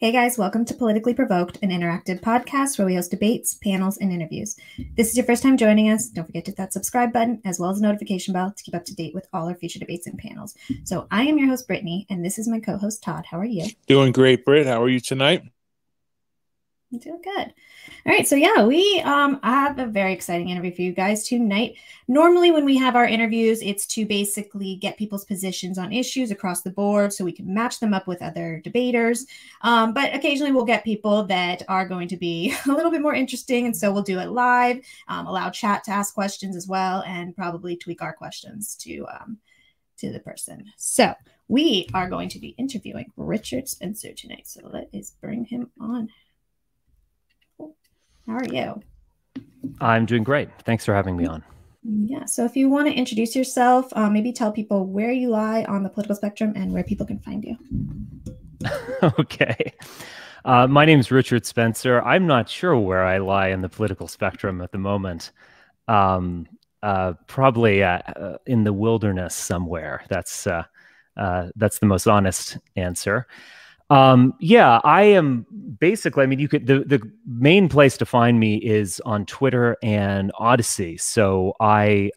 Hey guys, welcome to Politically Provoked, an interactive podcast where we host debates, panels, and interviews. If this is your first time joining us, don't forget to hit that subscribe button as well as the notification bell to keep up to date with all our future debates and panels. So I am your host, Brittany, and this is my co-host, Todd. How are you? Doing great, Britt. How are you tonight? I'm doing good. All right, so yeah, we have a very exciting interview for you guys tonight. Normally when we have our interviews, it's to basically get people's positions on issues across the board so we can match them up with other debaters. But occasionally we'll get people that are going to be a little bit more interesting, and so we'll do it live, allow chat to ask questions as well, and probably tweak our questions to the person. So we are going to be interviewing Richard Spencer tonight, so let us bring him on. How are you? I'm doing great. Thanks for having me on. Yeah, so if you want to introduce yourself, maybe tell people where you lie on the political spectrum and where people can find you. Okay. My name is Richard Spencer. I'm not sure where I lie in the political spectrum at the moment. Probably in the wilderness somewhere. That's the most honest answer. Yeah, I am basically, I mean, the main place to find me is on Twitter and Odyssey. So I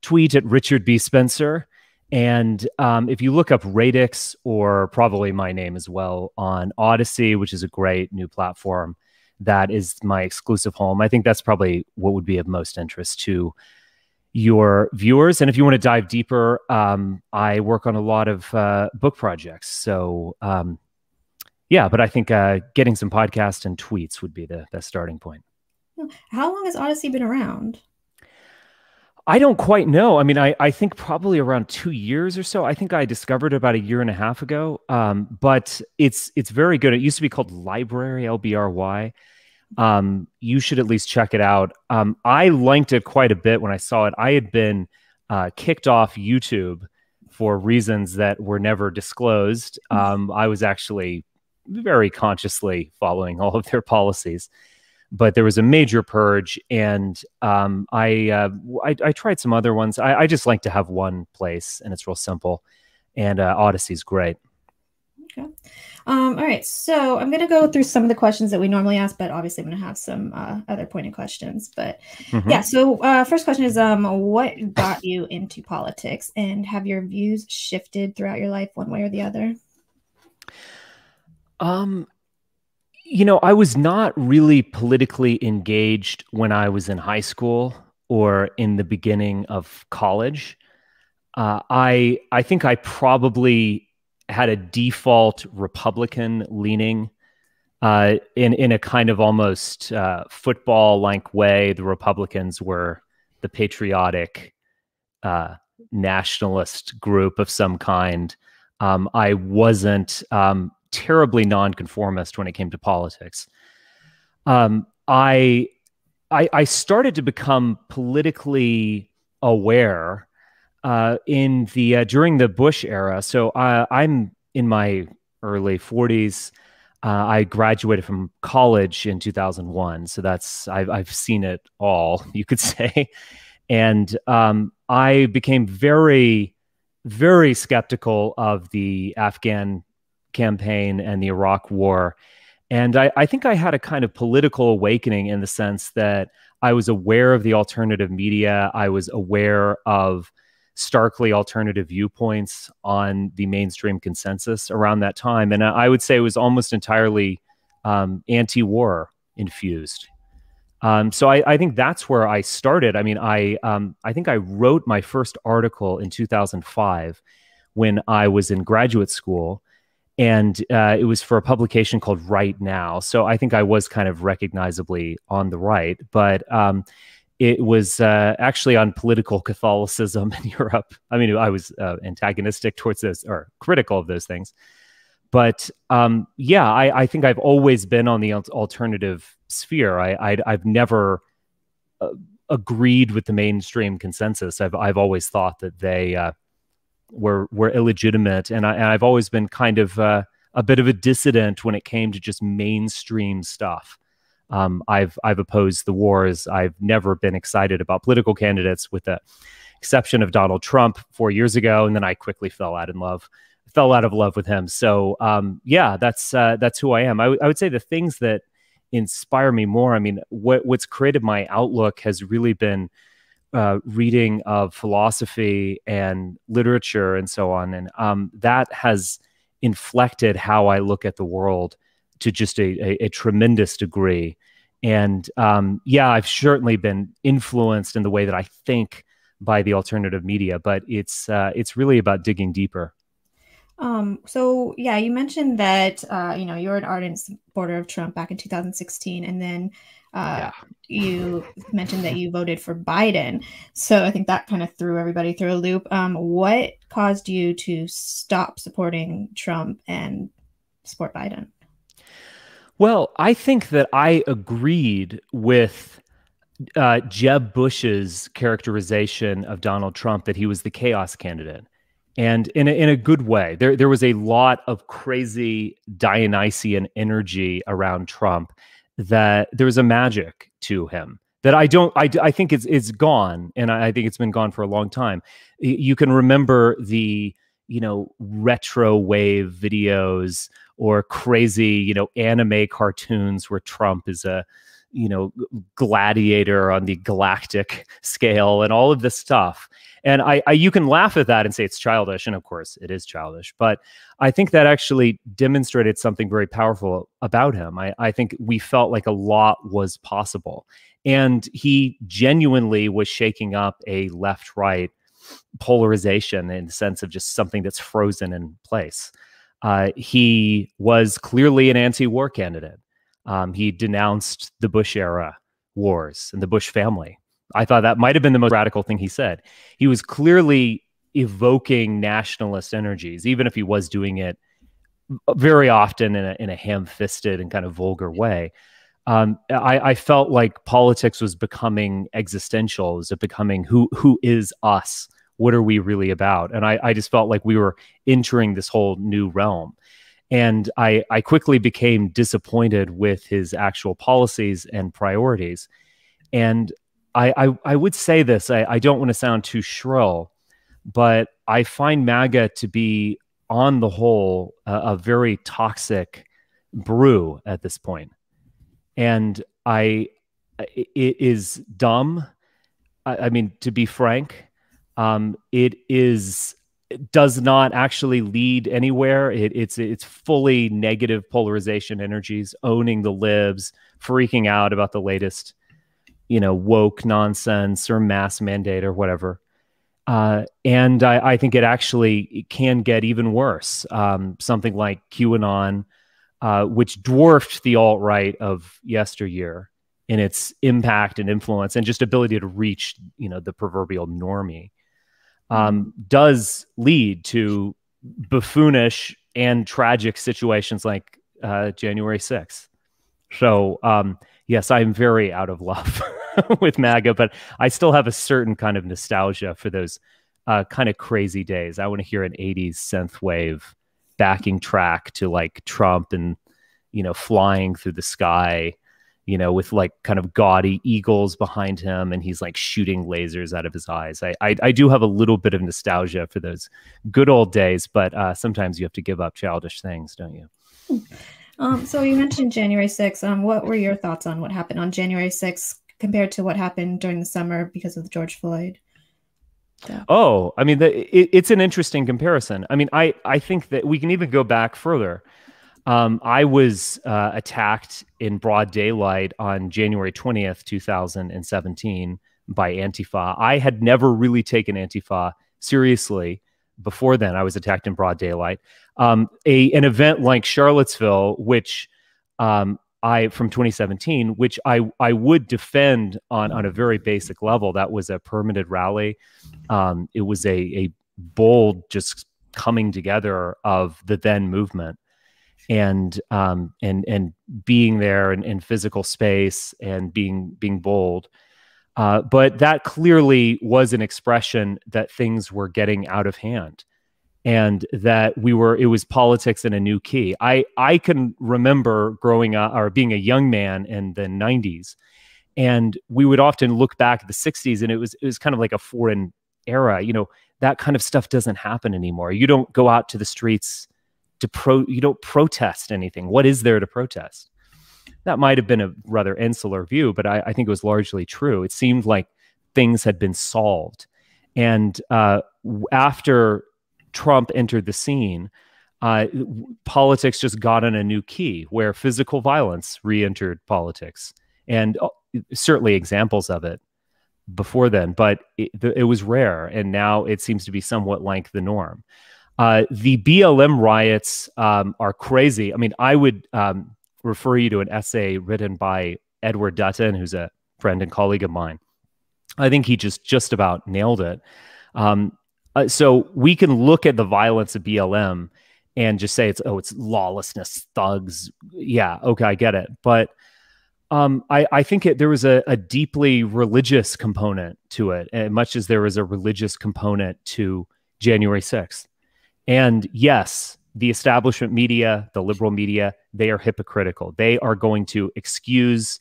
tweet at Richard B. Spencer. And if you look up Radix, or probably my name as well, on Odyssey, which is a great new platform, that is my exclusive home. I think that's probably what would be of most interest to your viewers. And if you want to dive deeper, I work on a lot of book projects. So yeah, but I think getting some podcasts and tweets would be the best starting point. How long has Odyssey been around? I don't quite know. I mean, I think probably around 2 years or so. I think I discovered it about 1.5 years ago. But it's very good. It used to be called Library, LBRY. You should at least check it out. I liked it quite a bit when I saw it. I had been kicked off YouTube for reasons that were never disclosed. I was actually very consciously following all of their policies, but there was a major purge, and I tried some other ones. I just like to have one place, and it's real simple, and Odyssey's great. Okay. All right. So I'm going to go through some of the questions that we normally ask, but obviously I'm going to have some other pointed questions. But yeah, so first question is, what got you into politics, and have your views shifted throughout your life one way or the other? You know, I was not really politically engaged when I was in high school or in the beginning of college. I think I probably had a default Republican leaning in a kind of almost football-like way. The Republicans were the patriotic nationalist group of some kind. I wasn't terribly nonconformist when it came to politics. I started to become politically aware in the during the Bush era. So I'm in my early 40s. I graduated from college in 2001. So I've seen it all, you could say. And I became very, very skeptical of the Afghan campaign and the Iraq war. And I think I had a kind of political awakening in the sense that I was aware of the alternative media. I was aware of starkly alternative viewpoints on the mainstream consensus around that time. And I would say it was almost entirely anti-war infused. So I think that's where I started. I mean, I think I wrote my first article in 2005 when I was in graduate school. And it was for a publication called Right Now. So I think I was kind of recognizably on the right, but it was actually on political Catholicism in Europe. I mean, I was antagonistic towards those, or critical of those things. But yeah, I think I've always been on the alternative sphere. I've never agreed with the mainstream consensus. I've always thought that they were illegitimate, and I've always been kind of a bit of a dissident when it came to just mainstream stuff. I've opposed the wars. I've never been excited about political candidates, with the exception of Donald Trump 4 years ago, and then I quickly fell out in love fell out of love with him. So yeah, that's who I am. I would say the things that inspire me more. I mean, what's created my outlook has really been reading of philosophy and literature and so on, and that has inflected how I look at the world to just a tremendous degree. And yeah, I've certainly been influenced in the way that I think by the alternative media, but it's really about digging deeper. So yeah, you mentioned that you're an ardent supporter of Trump back in 2016, and then you mentioned that you voted for Biden. So I think that kind of threw everybody through a loop. What caused you to stop supporting Trump and support Biden? Well, I think that I agreed with Jeb Bush's characterization of Donald Trump, that he was the chaos candidate. And in a good way. There was a lot of crazy Dionysian energy around Trump, that there was a magic to him that I think it's gone, and I think it's been gone for a long time. You can remember the retro wave videos or crazy anime cartoons where Trump is a gladiator on the galactic scale and all of this stuff. And you can laugh at that and say it's childish, and of course it is childish, but I think that actually demonstrated something very powerful about him. I think we felt like a lot was possible, and he genuinely was shaking up a left-right polarization in the sense of just something that's frozen in place. He was clearly an anti-war candidate. He denounced the Bush era wars and the Bush family. I thought that might have been the most radical thing he said. He was clearly evoking nationalist energies, even if he was doing it very often in a ham-fisted and kind of vulgar way. I felt like politics was becoming existential. Is it becoming who is us? What are we really about? And I just felt like we were entering this whole new realm. And I quickly became disappointed with his actual policies and priorities. And I would say this, I don't want to sound too shrill, but I find MAGA to be, on the whole, a very toxic brew at this point. And it is dumb. I mean, to be frank, it does not actually lead anywhere. It's fully negative polarization energies, owning the libs, freaking out about the latest woke nonsense or mass mandate or whatever. And I think it can get even worse. Something like QAnon, which dwarfed the alt-right of yesteryear in its impact and influence and just ability to reach, the proverbial normie, does lead to buffoonish and tragic situations like January 6th. So, yes, I'm very out of love with MAGA, but I still have a certain kind of nostalgia for those kind of crazy days. I want to hear an 80s synth wave backing track to like Trump and, flying through the sky, with like kind of gaudy eagles behind him, and he's like shooting lasers out of his eyes. I do have a little bit of nostalgia for those good old days, but sometimes you have to give up childish things, don't you? So you mentioned January 6th. What were your thoughts on what happened on January 6th compared to what happened during the summer because of George Floyd? Yeah. Oh, I mean, it's an interesting comparison. I mean, I think that we can even go back further. I was attacked in broad daylight on January 20th, 2017 by Antifa. I had never really taken Antifa seriously before then. I was attacked in broad daylight. An event like Charlottesville, which from 2017, which I would defend on a very basic level. That was a permitted rally. It was a bold just coming together of the then movement, and being there in physical space and being bold. But that clearly was an expression that things were getting out of hand, and that it was politics in a new key. I can remember growing up or being a young man in the 90s, and we would often look back at the 60s, and it was kind of like a foreign era. that kind of stuff doesn't happen anymore. You don't go out to the streets you don't protest anything. What is there to protest? That might have been a rather insular view, but I think it was largely true. It seemed like things had been solved. And after Trump entered the scene, politics just got on a new key where physical violence re-entered politics. And certainly examples of it before then, but it was rare. And now it seems to be somewhat like the norm. The BLM riots are crazy. I mean, I would refer you to an essay written by Edward Dutton, who's a friend and colleague of mine. I think he just about nailed it. So we can look at the violence of BLM and just say it's lawlessness, thugs. Yeah, okay, I get it. But I think there was a deeply religious component to it, as much as there was a religious component to January 6th. And yes, the establishment media, the liberal media, they are hypocritical. They are going to excuse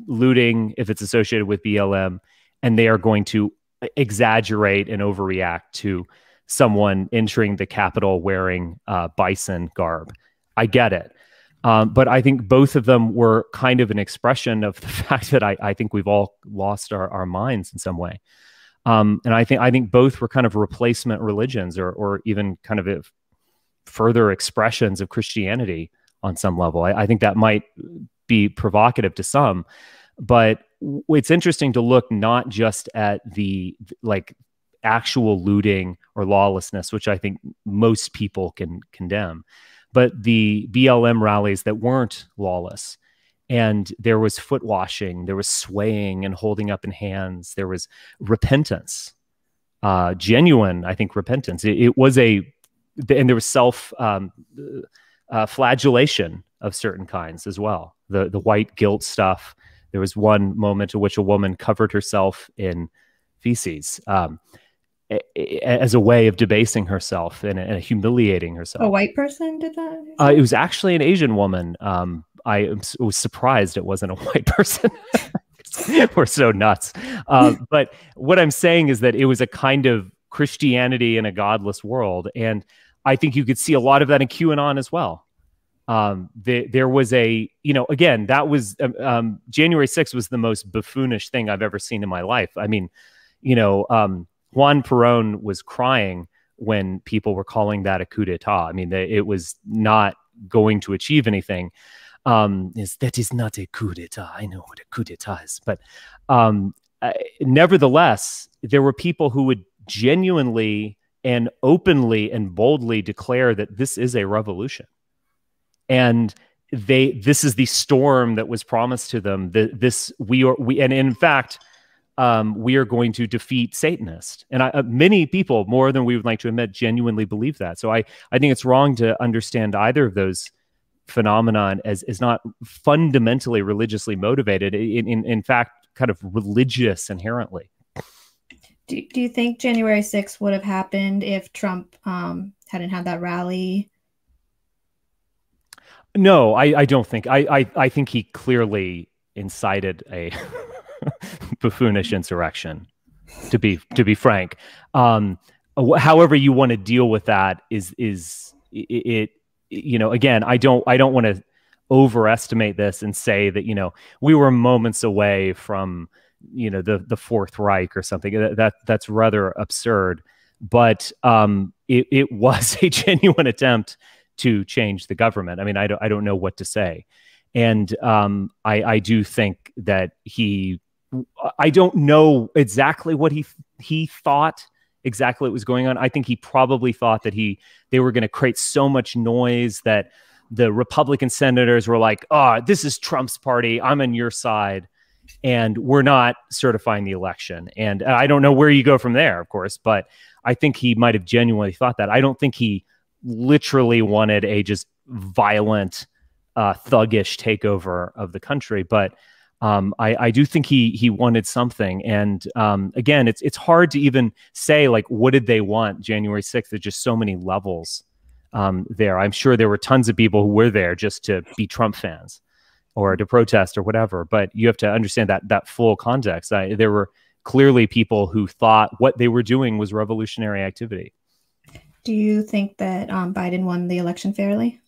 looting if it's associated with BLM, and they are going to exaggerate and overreact to someone entering the Capitol wearing bison garb. I get it. But I think both of them were kind of an expression of the fact that I think we've all lost our minds in some way. And I think both were kind of replacement religions or even kind of further expressions of Christianity on some level. I think that might be provocative to some, but it's interesting to look not just at the actual looting or lawlessness, which I think most people can condemn, but the BLM rallies that weren't lawless. And there was foot washing, there was swaying and holding up in hands, there was repentance, genuine, I think, repentance. It was and there was flagellation of certain kinds as well. The white guilt stuff. There was one moment in which a woman covered herself in feces as a way of debasing herself and humiliating herself. A white person did that? It was actually an Asian woman. I was surprised it wasn't a white person. We're so nuts. But what I'm saying is that it was a kind of Christianity in a godless world. And I think you could see a lot of that in QAnon as well. There was again, that was January 6th was the most buffoonish thing I've ever seen in my life. I mean, Juan Perón was crying when people were calling that a coup d'etat. I mean, it was not going to achieve anything. That is not a coup d'etat. I know what a coup d'etat is. But nevertheless, there were people who would genuinely and openly and boldly declare that this is a revolution. And this is the storm that was promised to them. And in fact, we are going to defeat Satanists. And many people, more than we would like to admit, genuinely believe that. So I think it's wrong to understand either of those phenomenon as not fundamentally religiously motivated. In fact, kind of religious inherently. Do you think January 6th would have happened if Trump hadn't had that rally? No, I don't think. I think he clearly incited a buffoonish insurrection. To be frank, however you want to deal with that is it. Again, I don't want to overestimate this and say that we were moments away from the Fourth Reich or something. That's rather absurd. But it was a genuine attempt to change the government. I mean, I don't know what to say, and I do think that I don't know exactly what he thought exactly what was going on. I think he probably thought that they were going to create so much noise that the Republican senators were like, "Oh, this is Trump's party. I'm on your side, and we're not certifying the election." And I don't know where you go from there, of course, but I think he might have genuinely thought that. I don't think he literally wanted a just violent, thuggish takeover of the country, but I do think he wanted something. And again, it's hard to even say, like, what did they want January 6th? There's just so many levels there. I'm sure there were tons of people who were there just to be Trump fans or to protest or whatever. But you have to understand that full context. There were clearly people who thought what they were doing was revolutionary activity. Do you think that Biden won the election fairly?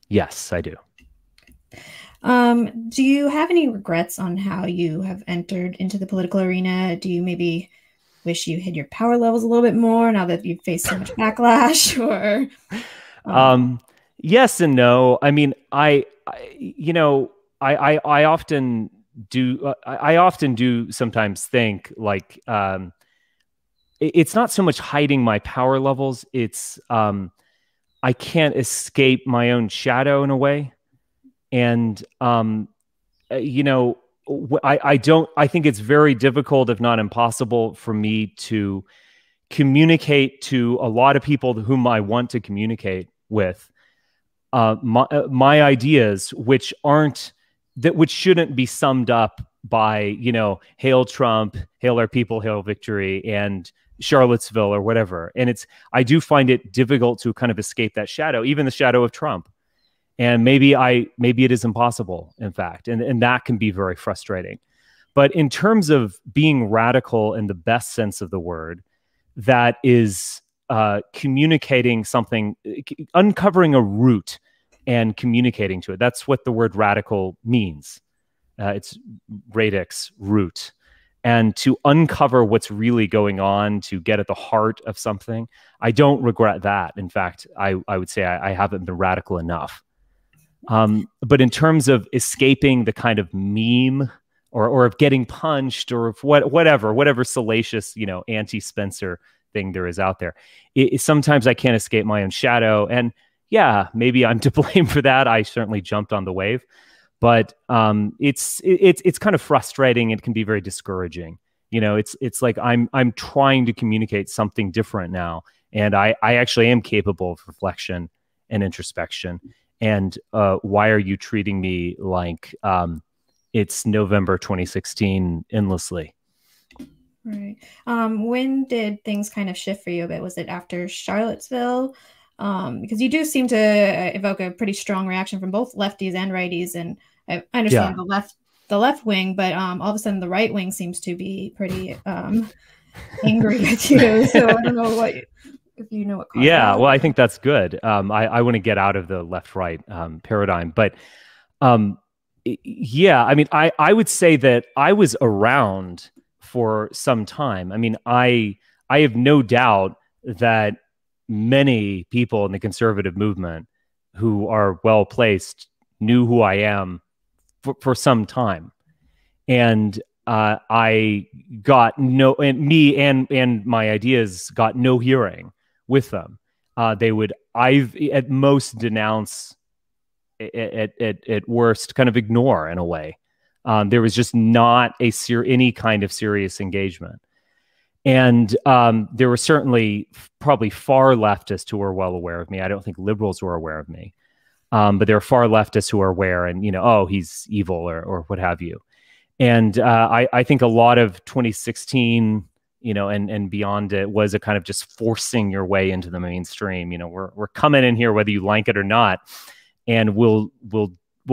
Yes, I do. Do you have any regrets on how you have entered into the political arena? Do you maybe wish you hid your power levels a little bit more now that you've faced so much backlash? Or yes and no. I mean, I often do. I often do sometimes think like it's not so much hiding my power levels. It's I can't escape my own shadow in a way. And, you know, I think it's very difficult, if not impossible, for me to communicate to a lot of people whom I want to communicate with my ideas, which shouldn't be summed up by, you know, hail Trump, hail our people, hail victory, and Charlottesville or whatever. And I do find it difficult to kind of escape that shadow, even the shadow of Trump. And maybe it is impossible, in fact, and that can be very frustrating. But in terms of being radical in the best sense of the word, that is communicating something, uncovering a root and communicating to it. That's what the word radical means. It's radix, root. And to uncover what's really going on, to get at the heart of something, I don't regret that. In fact, I would say I haven't been radical enough. But in terms of escaping the kind of meme or of getting punched or of whatever salacious, you know, anti-Spencer thing there is out there, sometimes I can't escape my own shadow. And yeah, maybe I'm to blame for that. I certainly jumped on the wave, but it's kind of frustrating. It can be very discouraging. You know, it's like I'm trying to communicate something different now, and I actually am capable of reflection and introspection. And why are you treating me like it's November 2016 endlessly? Right. When did things kind of shift for you a bit? Was it after Charlottesville? Because you do seem to evoke a pretty strong reaction from both lefties and righties, and I understand the left wing, but all of a sudden the right wing seems to be pretty angry at you. So I don't know if you know what caused that. Well, I think that's good. I want to get out of the left-right paradigm, but yeah, I mean, I would say that I was around for some time. I mean, I have no doubt that many people in the conservative movement who are well placed knew who I am for some time, and I got me and my ideas got no hearing with them. They would at most denounce, at worst kind of ignore in a way. There was just not any kind of serious engagement. And there were certainly probably far leftists who were well aware of me. I don't think liberals were aware of me. But there are far leftists who are aware and, you know, oh, he's evil or what have you. And I think a lot of 2016, you know, and beyond it was a kind of just forcing your way into the mainstream. You know, we're coming in here whether you like it or not, and we'll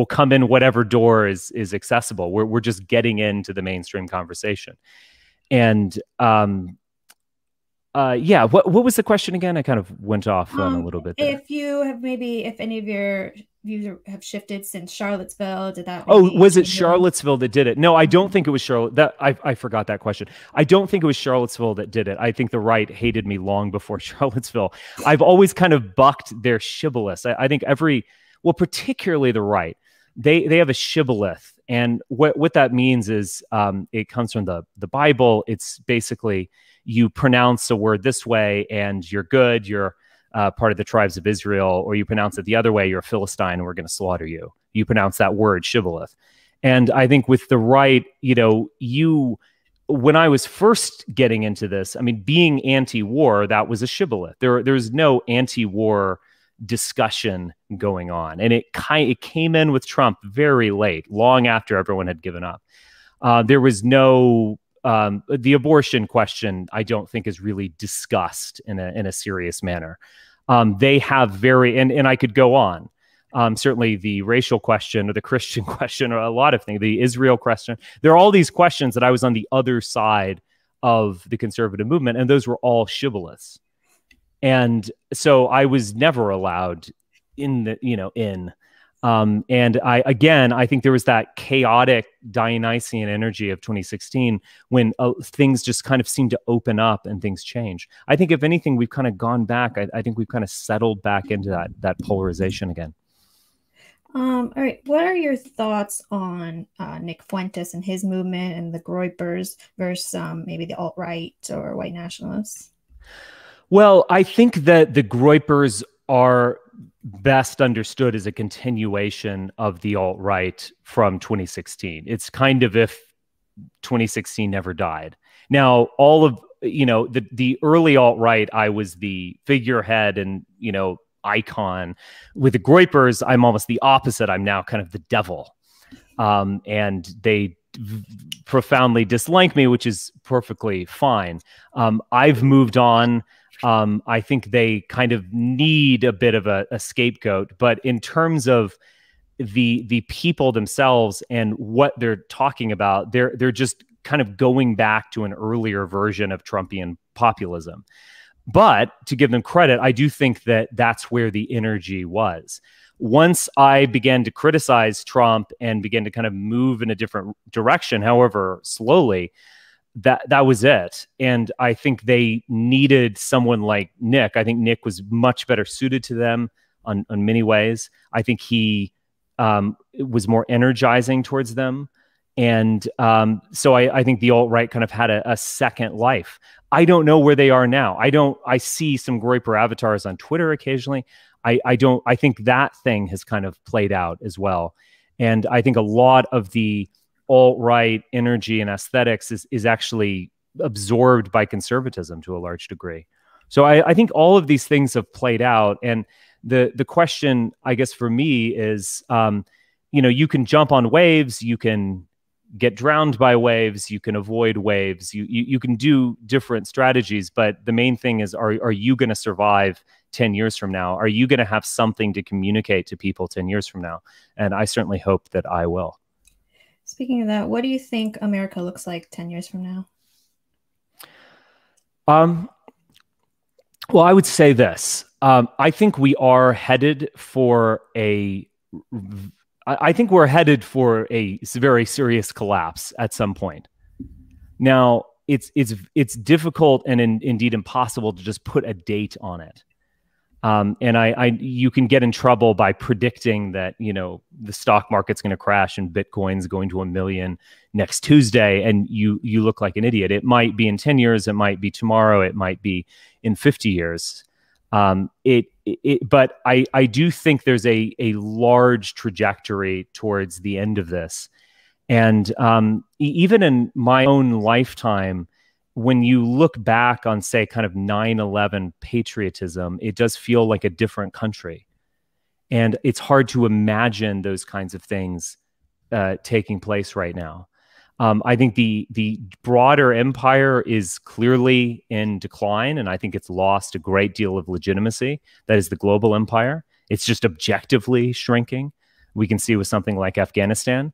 come in whatever door is accessible. We're just getting into the mainstream conversation. And yeah, what was the question again? I kind of went off on a little bit there. If any of your views have shifted since Charlottesville, did that? Was it Charlottesville that did it? No, I don't think it was Charlotte. I forgot that question. I don't think it was Charlottesville that did it. I think the right hated me long before Charlottesville. I've always kind of bucked their shibboleth. I think particularly the right, they have a shibboleth. And what that means is it comes from the Bible. It's basically you pronounce a word this way and you're good, you're part of the tribes of Israel, or you pronounce it the other way, you're a Philistine and we're going to slaughter you. You pronounce that word, shibboleth. And I think with the right, you know, when I was first getting into this, I mean, being anti-war, that was a shibboleth. There's no anti-war discussion going on. And it came in with Trump very late, long after everyone had given up. There was no, the abortion question, I don't think is really discussed in a serious manner. They have and I could go on. Certainly the racial question or the Christian question or a lot of things, the Israel question. There are all these questions that I was on the other side of the conservative movement, and those were all shibboleths. And so I was never allowed in the, and I think there was that chaotic Dionysian energy of 2016 when things just kind of seemed to open up and things change. I think if anything, we've kind of gone back. I think we've kind of settled back into that polarization again. All right. What are your thoughts on Nick Fuentes and his movement and the Groypers versus maybe the alt-right or white nationalists? Well, I think that the Groypers are best understood as a continuation of the alt-right from 2016. It's kind of if 2016 never died. Now, all of, the early alt-right, I was the figurehead and, icon. With the Groypers, I'm almost the opposite. I'm now kind of the devil. And they profoundly dislike me, which is perfectly fine. I've moved on. I think they kind of need a bit of a scapegoat, but in terms of the people themselves and what they're talking about, they're just kind of going back to an earlier version of Trumpian populism. But to give them credit, I do think that that's where the energy was. Once I began to criticize Trump and began to kind of move in a different direction, however slowly, that was it. And I think they needed someone like Nick. I think Nick was much better suited to them on many ways. I think he was more energizing towards them. And so I think the alt-right kind of had a second life. I don't know where they are now. I see some Groyper avatars on Twitter occasionally. I think that thing has kind of played out as well. And I think a lot of the alt-right energy and aesthetics is actually absorbed by conservatism to a large degree. So I think all of these things have played out. And the question, I guess, for me is, you can jump on waves, you can get drowned by waves, you can avoid waves, you can do different strategies, but the main thing is, are you going to survive 10 years from now? Are you going to have something to communicate to people 10 years from now? And I certainly hope that I will. Speaking of that, what do you think America looks like 10 years from now? Well, I would say this. I think we are headed for a very serious collapse at some point. Now, it's difficult and indeed impossible to just put a date on it. And you can get in trouble by predicting that, the stock market's going to crash and Bitcoin's going to 1 million next Tuesday, and you look like an idiot. It might be in 10 years, it might be tomorrow, it might be in 50 years. But I do think there's a large trajectory towards the end of this. And even in my own lifetime, when you look back on, say, kind of 9/11 patriotism, it does feel like a different country. And it's hard to imagine those kinds of things taking place right now. I think the broader empire is clearly in decline, and I think it's lost a great deal of legitimacy. That is the global empire. It's just objectively shrinking. We can see with something like Afghanistan.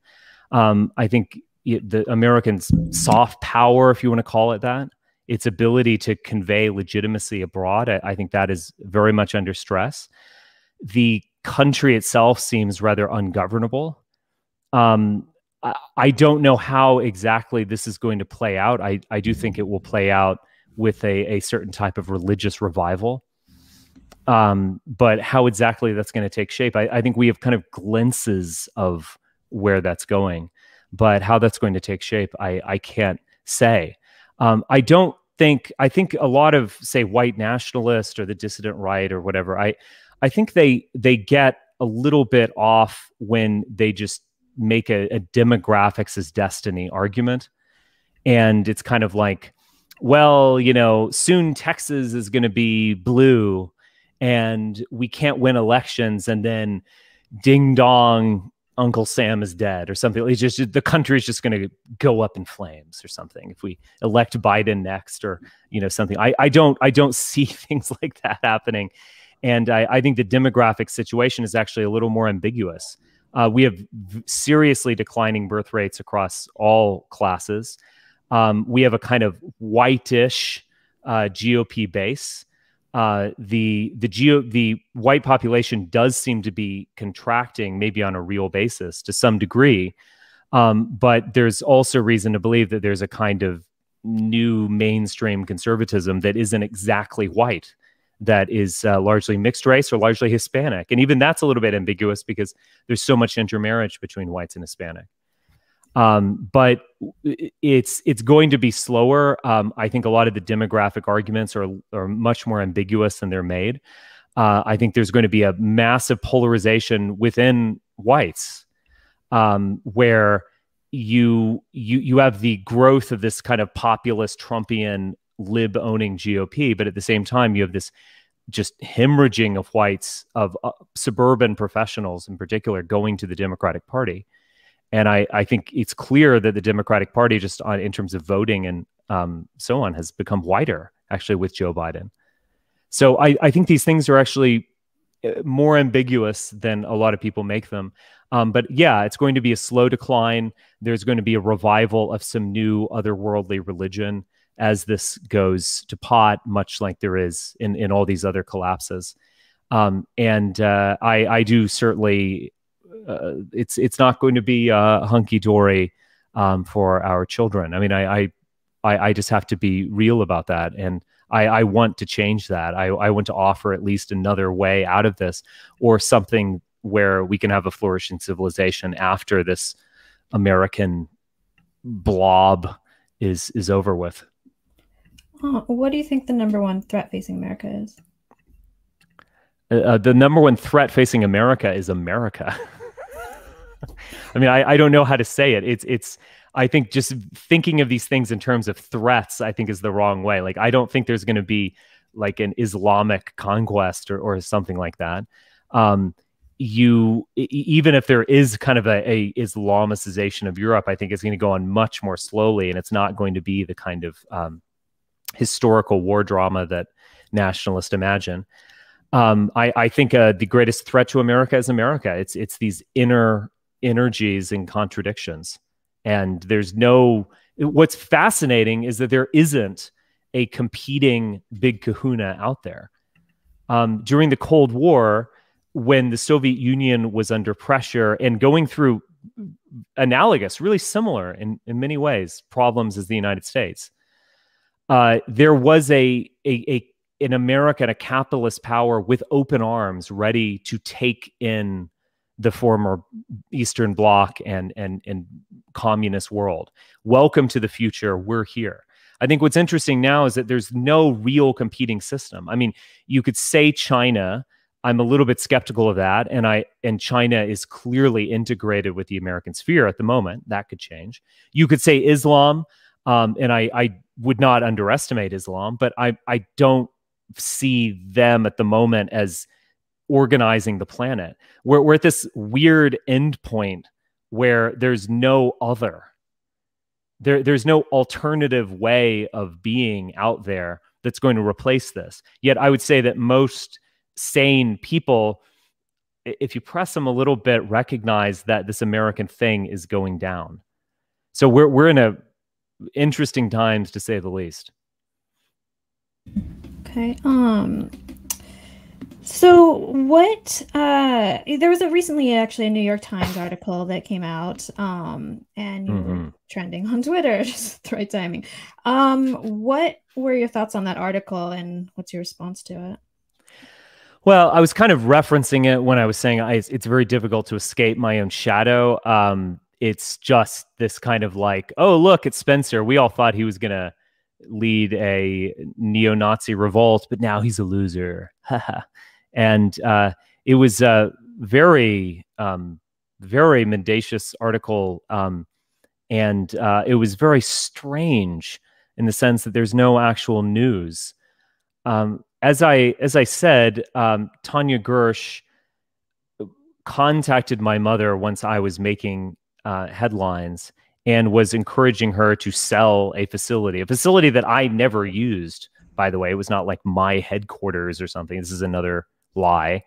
I think the Americans' soft power, if you want to call it that, its ability to convey legitimacy abroad, I think that is very much under stress. The country itself seems rather ungovernable. I don't know how exactly this is going to play out. I do think it will play out with a certain type of religious revival. But how exactly that's going to take shape, I think we have kind of glimpses of where that's going. But how that's going to take shape, I can't say. I think a lot of, say, white nationalists or the dissident right or whatever, I think they get a little bit off when they just make a demographics as destiny argument. And it's kind of like, well, soon Texas is going to be blue and we can't win elections, and then ding dong, Uncle Sam is dead or something. It's just, the country is just going to go up in flames or something if we elect Biden next, or something. I don't see things like that happening. And I think the demographic situation is actually a little more ambiguous. We have seriously declining birth rates across all classes. We have a kind of whitish GOP base. The white population does seem to be contracting, maybe on a real basis to some degree, but there's also reason to believe that there's a kind of new mainstream conservatism that isn't exactly white, that is largely mixed race or largely Hispanic, and even that's a little bit ambiguous because there's so much intermarriage between whites and Hispanic. But it's going to be slower. I think a lot of the demographic arguments are much more ambiguous than they're made. I think there's going to be a massive polarization within whites, where you have the growth of this kind of populist Trumpian lib-owning GOP, but at the same time you have this just hemorrhaging of whites, of suburban professionals in particular, going to the Democratic Party. And I think it's clear that the Democratic Party, just in terms of voting and so on, has become whiter, actually, with Joe Biden. So I think these things are actually more ambiguous than a lot of people make them. But yeah, it's going to be a slow decline. There's going to be a revival of some new otherworldly religion as this goes to pot, much like there is in all these other collapses. I do certainly... it's not going to be hunky-dory for our children. I mean, I just have to be real about that, and I want to change that. I want to offer at least another way out of this, or something where we can have a flourishing civilization after this American blob is over with. What do you think the number one threat facing America is? The number one threat facing America is America. I mean, I don't know how to say it. It's I think just thinking of these things in terms of threats, I think, is the wrong way. Like, I don't think there's going to be like an Islamic conquest or something like that. Even if there is kind of a Islamicization of Europe, I think it's going to go on much more slowly, and it's not going to be the kind of historical war drama that nationalists imagine. I think the greatest threat to America is America. It's these inner energies and contradictions. And what's fascinating is that there isn't a competing big kahuna out there. During the Cold War, when the Soviet Union was under pressure and going through analogous, really similar in many ways, problems as the United States, there was an America and a capitalist power with open arms, ready to take in the former Eastern Bloc and communist world. Welcome to the future. We're here. I think what's interesting now is that there's no real competing system. I mean, you could say China. I'm a little bit skeptical of that, and China is clearly integrated with the American sphere at the moment. That could change. You could say Islam, and I would not underestimate Islam, but I don't see them at the moment as organizing the planet. We're at this weird end point where there's no other. There's no alternative way of being out there that's going to replace this. Yet I would say that most sane people, if you press them a little bit, recognize that this American thing is going down. So we're in interesting times, to say the least. Okay. So what, there was recently actually a New York Times article that came out, and you were trending on Twitter, just the right timing. What were your thoughts on that article, and what's your response to it? Well, I was kind of referencing it when I was saying it's very difficult to escape my own shadow. It's just this kind of like, oh, look, it's Spencer. We all thought he was going to lead a neo-Nazi revolt, but now he's a loser. And it was a very, very mendacious article. And it was very strange in the sense that there's no actual news. As I said, Tanya Gersh contacted my mother once I was making headlines and was encouraging her to sell a facility that I never used, by the way. It was not like my headquarters or something. This is another lie.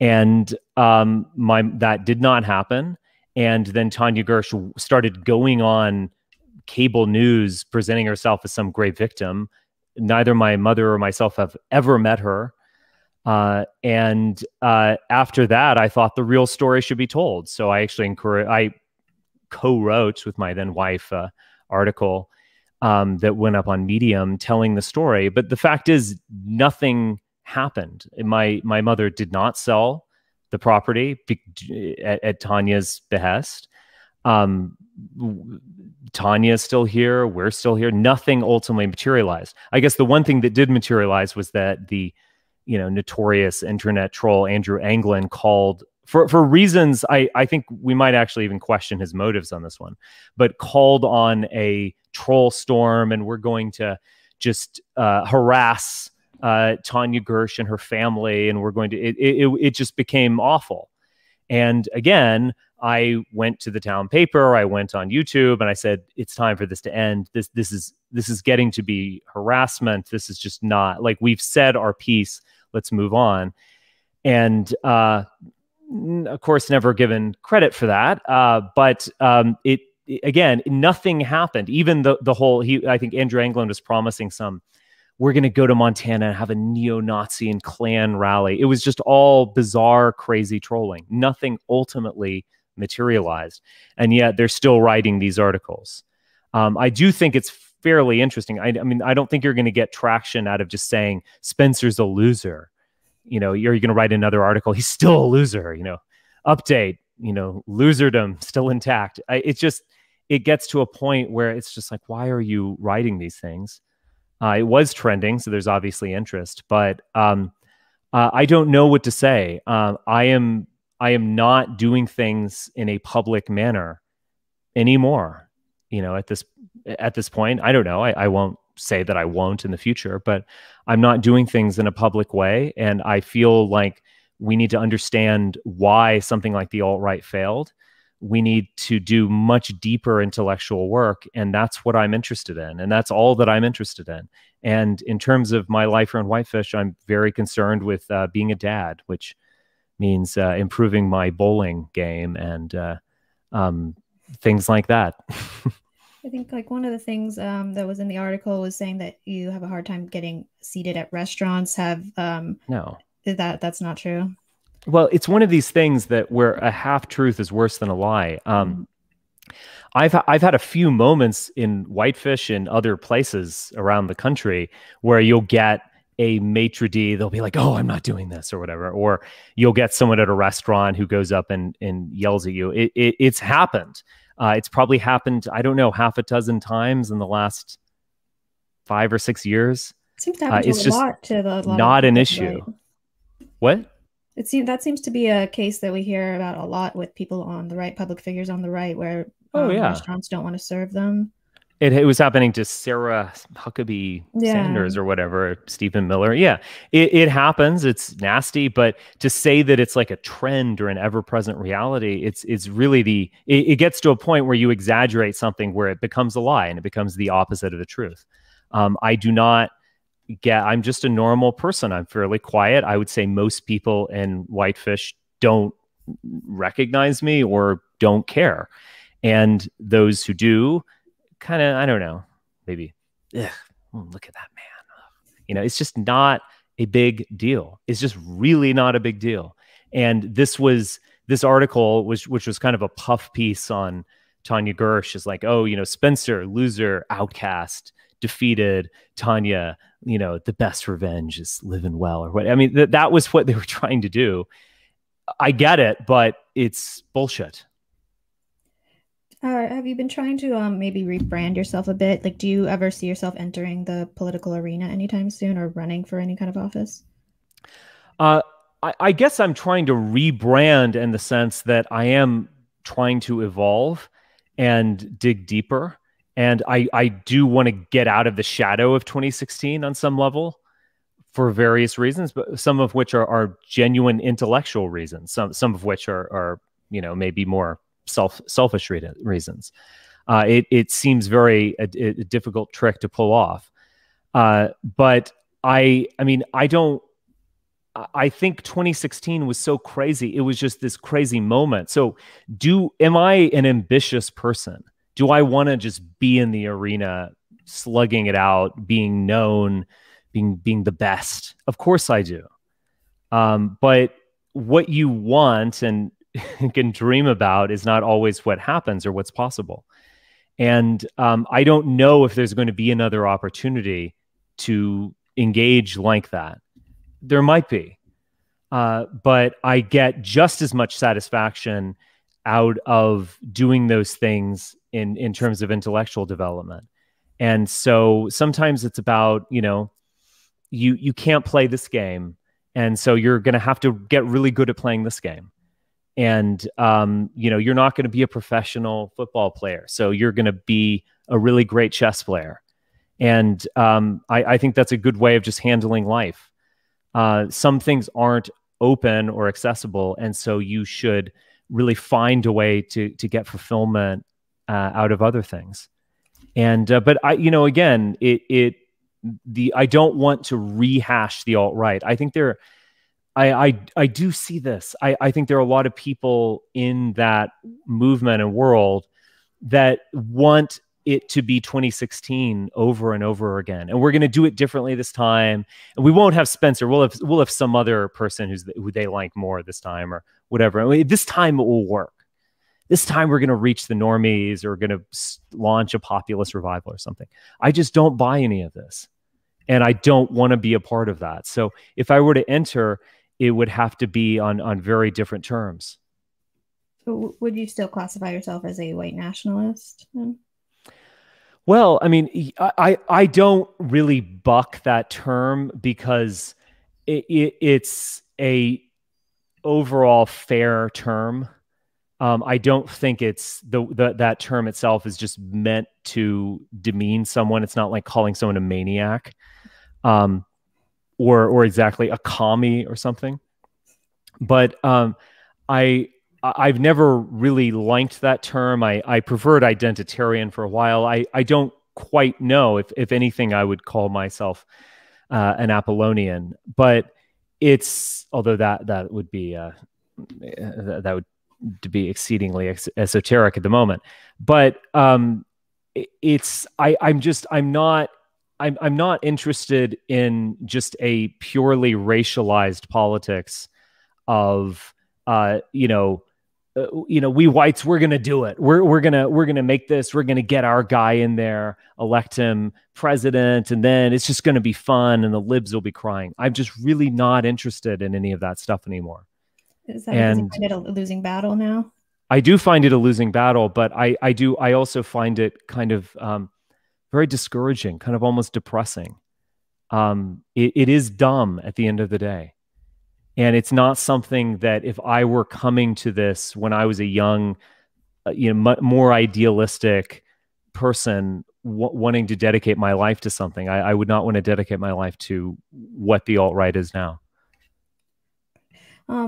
And that did not happen. And then Tanya Gersh started going on cable news presenting herself as some great victim. Neither my mother or myself have ever met her. And after that, I thought the real story should be told. So I actually I co-wrote with my then wife article that went up on Medium telling the story. But the fact is, nothing happened. My mother did not sell the property at Tanya's behest. Tanya is still here. We're still here. Nothing ultimately materialized. I guess the one thing that did materialize was that the notorious internet troll Andrew Anglin called for reasons I think we might actually even question his motives on this one, but called on a troll storm, and we're going to just harass Tanya Gersh and her family, and we're going to it just became awful. And again, I went to the town paper, I went on YouTube, and I said, it's time for this to end. This is getting to be harassment. This is just not, like, we've said our piece, let's move on. And of course, never given credit for that. But again, nothing happened. Even the whole, I think Andrew Anglin was promising we're going to go to Montana and have a neo-Nazi and Klan rally. It was just all bizarre, crazy trolling. Nothing ultimately materialized. And yet they're still writing these articles. I do think it's fairly interesting. I mean, I don't think you're going to get traction out of just saying Spencer's a loser. You're going to write another article. He's still a loser, update, loserdom still intact. It gets to a point where it's just like, why are you writing these things? It was trending, so there's obviously interest, but I don't know what to say. I am not doing things in a public manner anymore. At this point, I don't know. I won't say that I won't in the future, but I'm not doing things in a public way, and I feel like we need to understand why something like the alt-right failed. We need to do much deeper intellectual work, and that's what I'm interested in, and that's all that I'm interested in. And in terms of my life around Whitefish, I'm very concerned with being a dad, which means improving my bowling game and things like that. I think like one of the things that was in the article was saying that you have a hard time getting seated at restaurants. No, that's not true. Well, it's one of these things that where a half truth is worse than a lie. I've had a few moments in Whitefish and other places around the country where you'll get a maitre d', they'll be like, "Oh, I'm not doing this," or whatever, or you'll get someone at a restaurant who goes up and yells at you. It's happened. It's probably happened, I don't know, half a dozen times in the last 5 or 6 years. It seems to happen it's just not an issue. Right? What? That seems to be a case that we hear about a lot with people on the right, public figures on the right, where restaurants don't want to serve them. It was happening to Sarah Huckabee Sanders or whatever, Stephen Miller. Yeah, it happens. It's nasty, but to say that it's like a trend or an ever-present reality, it's really it gets to a point where you exaggerate something where it becomes a lie and it becomes the opposite of the truth. I do not I'm just a normal person. I'm fairly quiet. I would say most people in Whitefish don't recognize me or don't care. And those who do, kind of, I don't know, maybe, look at that man. It's just not a big deal. It's just really not a big deal. And this article, which was kind of a puff piece on Tanya Gersh, is like, oh, Spencer, loser, outcast, defeated. Tanya, the best revenge is living well, or what. I mean, that was what they were trying to do. I get it, but it's bullshit. Have you been trying to maybe rebrand yourself a bit? Like, do you ever see yourself entering the political arena anytime soon or running for any kind of office? I guess I'm trying to rebrand in the sense that I am trying to evolve and dig deeper. And I do want to get out of the shadow of 2016 on some level for various reasons, but some of which are genuine intellectual reasons. Some of which are maybe more selfish reasons. It seems very a difficult trick to pull off. But I think 2016 was so crazy. It was just this crazy moment. So am I an ambitious person? Do I want to just be in the arena, slugging it out, being known, being the best? Of course I do. But what you want and can dream about is not always what happens or what's possible. And I don't know if there's going to be another opportunity to engage like that. There might be. But I get just as much satisfaction out of doing those things in terms of intellectual development. And so sometimes it's about, you can't play this game. And so you're going to have to get really good at playing this game. And, you're not going to be a professional football player. So you're going to be a really great chess player. And I think that's a good way of just handling life. Some things aren't open or accessible. And so you should really find a way to get fulfillment out of other things. And, but I don't want to rehash the alt-right. I think I do see this. I think there are a lot of people in that movement and world that want it to be 2016 over and over again, and we're going to do it differently this time. And we won't have Spencer. We'll have some other person who they like more this time or whatever. I mean, this time it will work. This time we're going to reach the normies or going to launch a populist revival or something. I just don't buy any of this, and I don't want to be a part of that. So if I were to enter, it would have to be on very different terms. So would you still classify yourself as a white nationalist then? Well, I mean, I don't really buck that term because it's a overall fair term. I don't think it's that term itself is just meant to demean someone. It's not like calling someone a maniac, or exactly a commie or something. But I've never really liked that term. I preferred identitarian for a while. I don't quite know if anything I would call myself an Apollonian, but although that would be that would be exceedingly esoteric at the moment. But I'm not interested in just a purely racialized politics of we whites, we're going to do it. We're going to make this, we're going to get our guy in there, elect him president, and then it's just going to be fun and the libs will be crying. I'm just really not interested in any of that stuff anymore. Is that because you find it a losing battle now? I do find it a losing battle, but I also find it kind of very discouraging, kind of almost depressing. It is dumb at the end of the day. And it's not something that if I were coming to this when I was a young, more idealistic person wanting to dedicate my life to something, I would not want to dedicate my life to what the alt-right is now.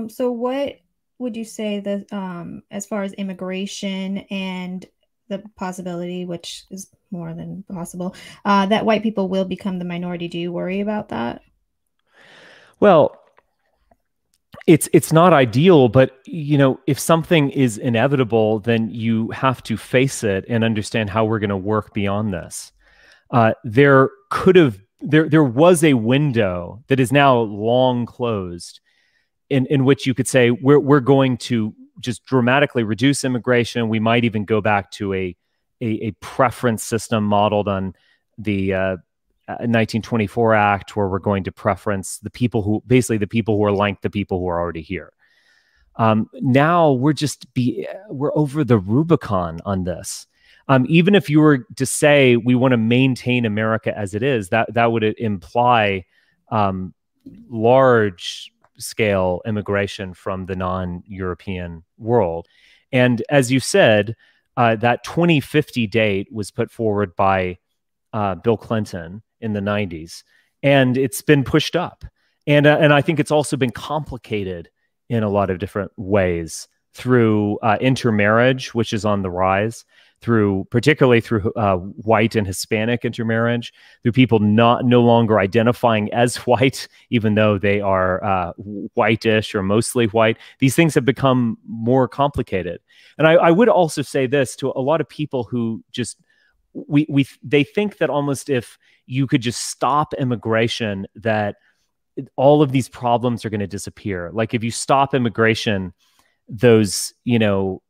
So what would you say that as far as immigration and the possibility, which is more than possible, that white people will become the minority, do you worry about that? Well, it's not ideal, but if something is inevitable, then you have to face it and understand how we're going to work beyond this. There was a window that is now long closed in which you could say we're going to just dramatically reduce immigration. We might even go back to a preference system modeled on the 1924 Act, where we're going to preference the people who are like the people who are already here. Now we're over the Rubicon on this. Even if you were to say we want to maintain America as it is, that would imply large scale immigration from the non-European world. And as you said, that 2050 date was put forward by Bill Clinton in the 90s, and it's been pushed up. And I think it's also been complicated in a lot of different ways through intermarriage, which is on the rise, particularly through white and Hispanic intermarriage, through people no longer identifying as white, even though they are whitish or mostly white. These things have become more complicated. And I would also say this to a lot of people who just they think that almost if you could just stop immigration, that all of these problems are going to disappear. Like if you stop immigration, those,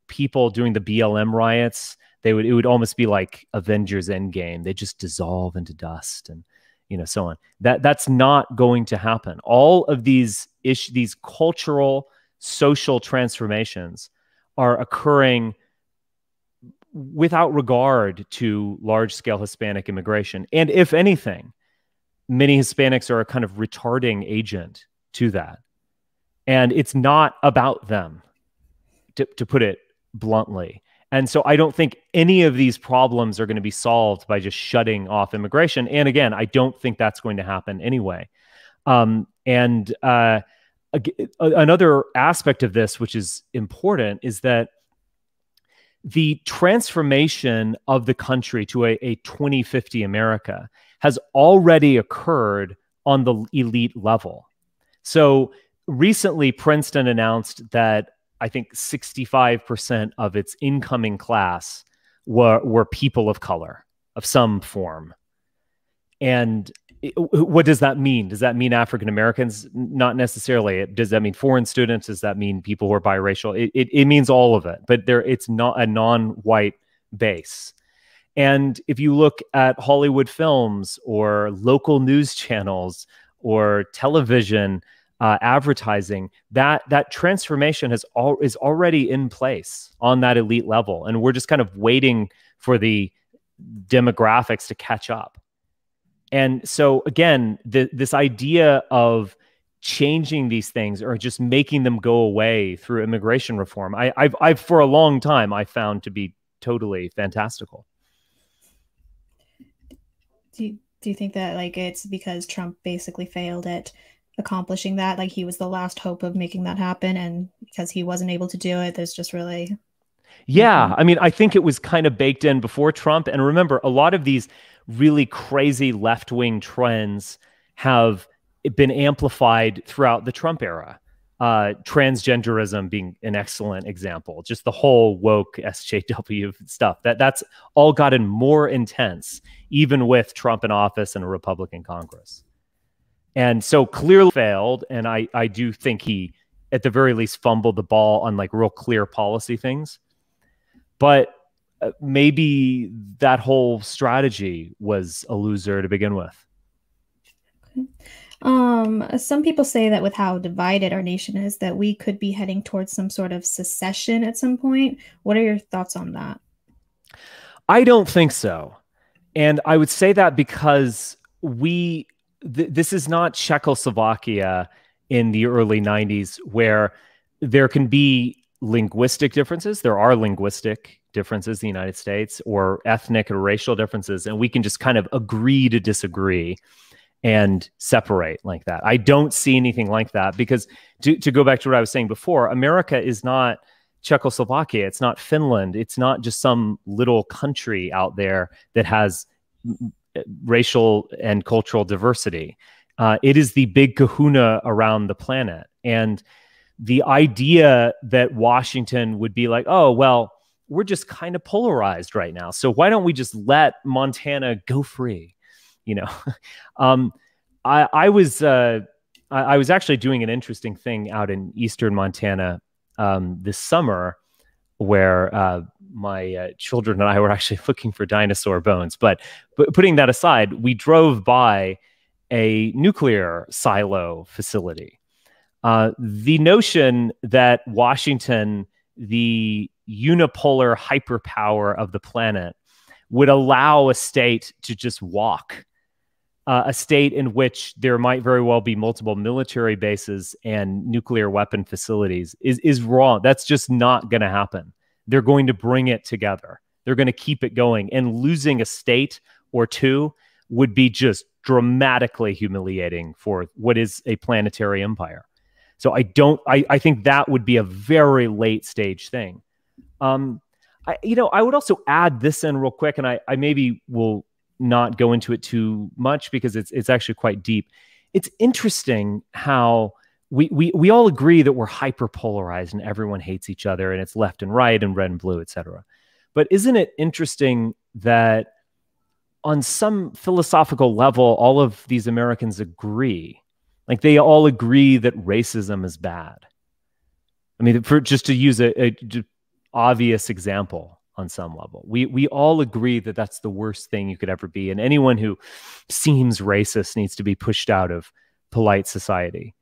people during the BLM riots, it would almost be like Avengers Endgame. They just dissolve into dust and, so on. That's not going to happen. All of these cultural, social transformations are occurring without regard to large-scale Hispanic immigration. And if anything, many Hispanics are a kind of retarding agent to that. And it's not about them, to put it bluntly. And so I don't think any of these problems are going to be solved by just shutting off immigration. And again, I don't think that's going to happen anyway. Another aspect of this, which is important, is that the transformation of the country to a 2050 America has already occurred on the elite level. So recently, Princeton announced that I think 65% of its incoming class were people of color of some form. And what does that mean? Does that mean African Americans? Not necessarily. Does that mean foreign students? Does that mean people who are biracial? It means all of it, but it's not a non-white base. And if you look at Hollywood films or local news channels or television advertising, that transformation is already in place on that elite level, and we're just kind of waiting for the demographics to catch up. And so again, this idea of changing these things or just making them go away through immigration reform, I've for a long time I found to be totally fantastical. Do you think that it's because Trump basically failed at accomplishing that? Like he was the last hope of making that happen, and because he wasn't able to do it, there's just really... Yeah, I mean, I think it was kind of baked in before Trump. And remember, a lot of these really crazy left-wing trends have been amplified throughout the Trump era. Transgenderism being an excellent example. Just the whole woke SJW stuff. That's all gotten more intense, even with Trump in office and a Republican Congress. And so clearly failed. And I do think he, at the very least, fumbled the ball on real clear policy things. But maybe that whole strategy was a loser to begin with. Some people say that with how divided our nation is, that we could be heading towards some sort of secession at some point. What are your thoughts on that? I don't think so. And I would say that because this is not Czechoslovakia in the early 90s, where there can be linguistic differences. There are linguistic differences in the United States, or ethnic or racial differences, and we can just kind of agree to disagree and separate like that. I don't see anything like that, because to go back to what I was saying before, America is not Czechoslovakia. It's not Finland. It's not just some little country out there that has racial and cultural diversity. It is the big kahuna around the planet. And the idea that Washington would be like, oh, well, we're just kind of polarized right now, so why don't we just let Montana go free? I was actually doing an interesting thing out in eastern Montana this summer, where my children and I were actually looking for dinosaur bones. But putting that aside, we drove by a nuclear silo facility. The notion that Washington, the unipolar hyperpower of the planet, would allow a state to just walk, a state in which there might very well be multiple military bases and nuclear weapon facilities, is wrong. That's just not going to happen. They're going to bring it together. They're going to keep it going. And losing a state or two would be just dramatically humiliating for what is a planetary empire. So I think that would be a very late stage thing. I would also add this in real quick, and I maybe will not go into it too much because it's actually quite deep. It's interesting how we all agree that we're hyperpolarized and everyone hates each other and it's left and right and red and blue, etc. But isn't it interesting that on some philosophical level, all of these Americans agree? Like they all agree that racism is bad. I mean, just to use a obvious example on some level, we all agree that that's the worst thing you could ever be. And anyone who seems racist needs to be pushed out of polite society.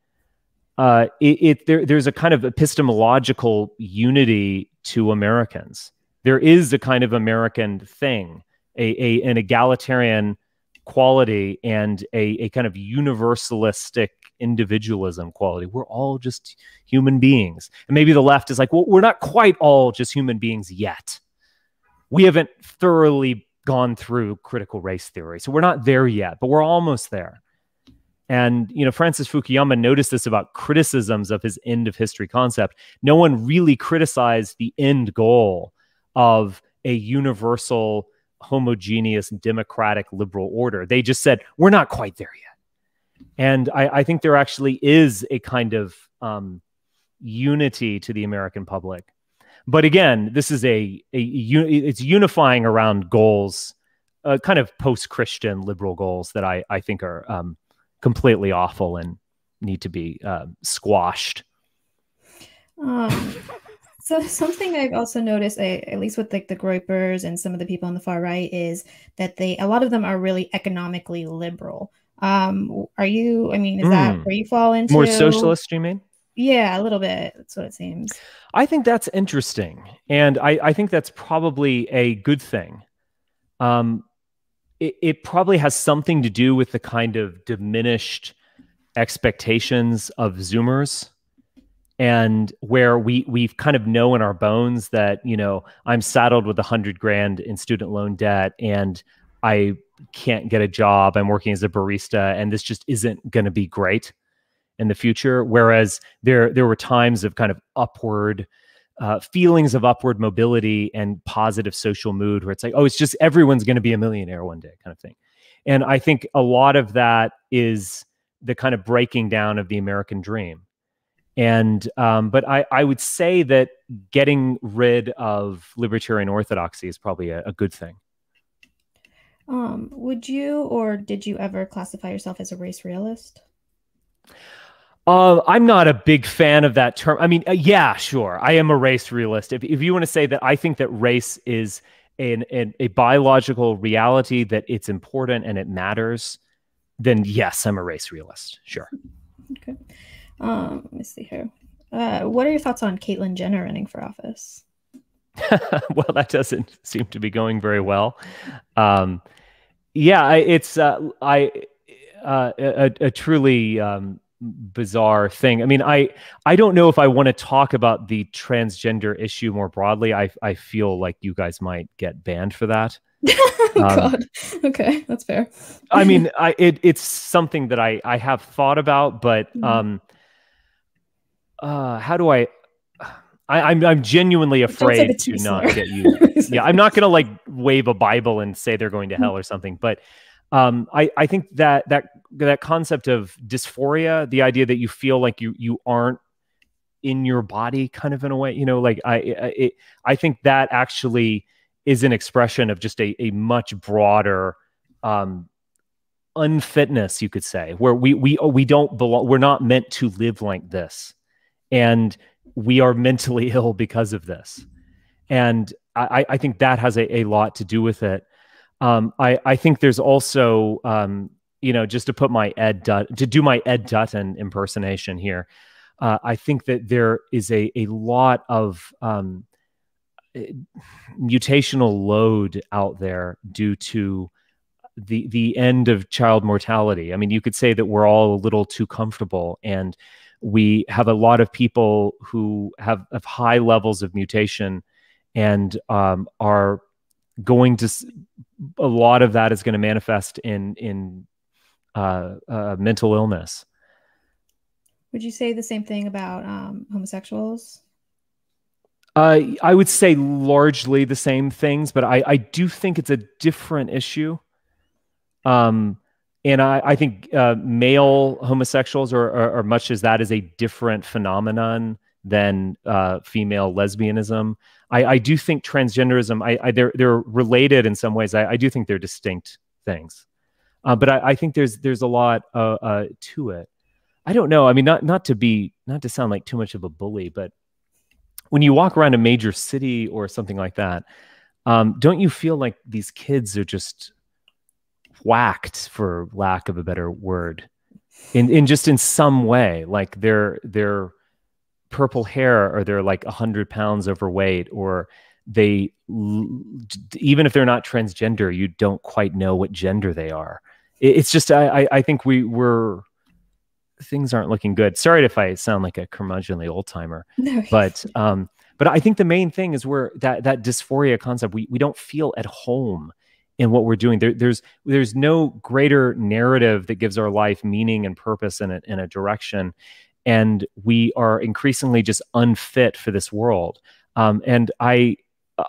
There's a kind of epistemological unity to Americans. There is a kind of American thing, an egalitarian quality and a kind of universalistic individualism quality. We're all just human beings. And maybe the left is like, well, we're not quite all just human beings yet. We haven't thoroughly gone through critical race theory, so we're not there yet, but we're almost there. And, Francis Fukuyama noticed this about criticisms of his end of history concept. No one really criticized the end goal of a universal, homogeneous, democratic, liberal order. They just said, we're not quite there yet. And I think there actually is a kind of unity to the American public. But again, this is it's unifying around goals, kind of post-Christian liberal goals that I think are completely awful and need to be squashed. So something I've also noticed, at least with like the Groypers and some of the people on the far right, is that a lot of them are really economically liberal. Are you? I mean, is that where you fall into? More socialist, you mean? Yeah, a little bit. That's what it seems. I think that's interesting, and I think that's probably a good thing. It probably has something to do with the kind of diminished expectations of Zoomers, and where we've kind of know in our bones that, I'm saddled with $100,000 in student loan debt and I can't get a job. I'm working as a barista and this just isn't going to be great in the future. Whereas there were times of kind of upward feelings of upward mobility and positive social mood where it's like, oh, it's just everyone's going to be a millionaire one day kind of thing. And I think a lot of that is the kind of breaking down of the American dream. And but I would say that getting rid of libertarian orthodoxy is probably a good thing. Would you or did you ever classify yourself as a race realist? I'm not a big fan of that term. I mean, yeah, sure. I am a race realist. If you want to say that I think that race is a biological reality, that it's important and it matters, then yes, I'm a race realist. Sure. Okay. Let me see here. What are your thoughts on Caitlyn Jenner running for office? Well, that doesn't seem to be going very well. Yeah, it's a truly bizarre thing. I mean, I don't know if I want to talk about the transgender issue more broadly. I feel like you guys might get banned for that. God. Okay, that's fair. I mean, it's something that I have thought about, but how do I'm genuinely afraid to not get you. Yeah, I'm not going to like wave a Bible and say they're going to hell or something. But I think that concept of dysphoria, the idea that you feel like you aren't in your body, kind of in a way, like I think that actually is an expression of just a much broader unfitness, you could say, where we don't belong. We're not meant to live like this. And we are mentally ill because of this. And I think that has a lot to do with it. I think there's also, just to put my Ed Dutton impersonation here, I think that there is a lot of mutational load out there due to the end of child mortality. I mean, you could say that we're all a little too comfortable, and we have a lot of people who have high levels of mutation and are going to, a lot of that is going to manifest in mental illness. Would you say the same thing about homosexuals? I would say largely the same things, but I do think it's a different issue. And I think male homosexuals are much as that is a different phenomenon than female lesbianism. I do think transgenderism, they're related in some ways. I do think they're distinct things, but I think there's a lot to it. I don't know. I mean, not to sound like too much of a bully, but when you walk around a major city or something like that, don't you feel like these kids are just whacked, for lack of a better word, in some way? Like their purple hair, or they're like 100 pounds overweight, or they, even if they're not transgender, you don't quite know what gender they are. It's just, I think things aren't looking good. Sorry if I sound like a curmudgeonly old timer, No. but I think the main thing is where that dysphoria concept, we don't feel at home in what we're doing. There's no greater narrative that gives our life meaning and purpose in a direction, and we are increasingly just unfit for this world. And I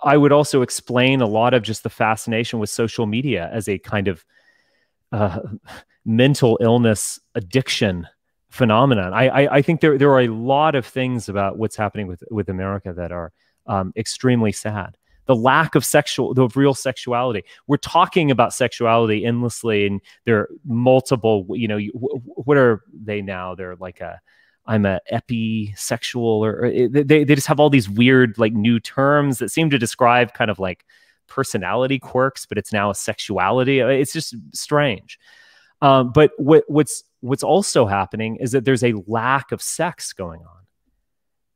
would also explain a lot of just the fascination with social media as a kind of mental illness addiction phenomenon. I think there are a lot of things about what's happening with America that are extremely sad. The lack of real sexuality. We're talking about sexuality endlessly, and there are multiple, what are they now? They're like I'm a episexual, or they just have all these weird, like, new terms that seem to describe kind of like personality quirks, but it's now a sexuality. It's just strange. But what's also happening is that there's a lack of sex going on.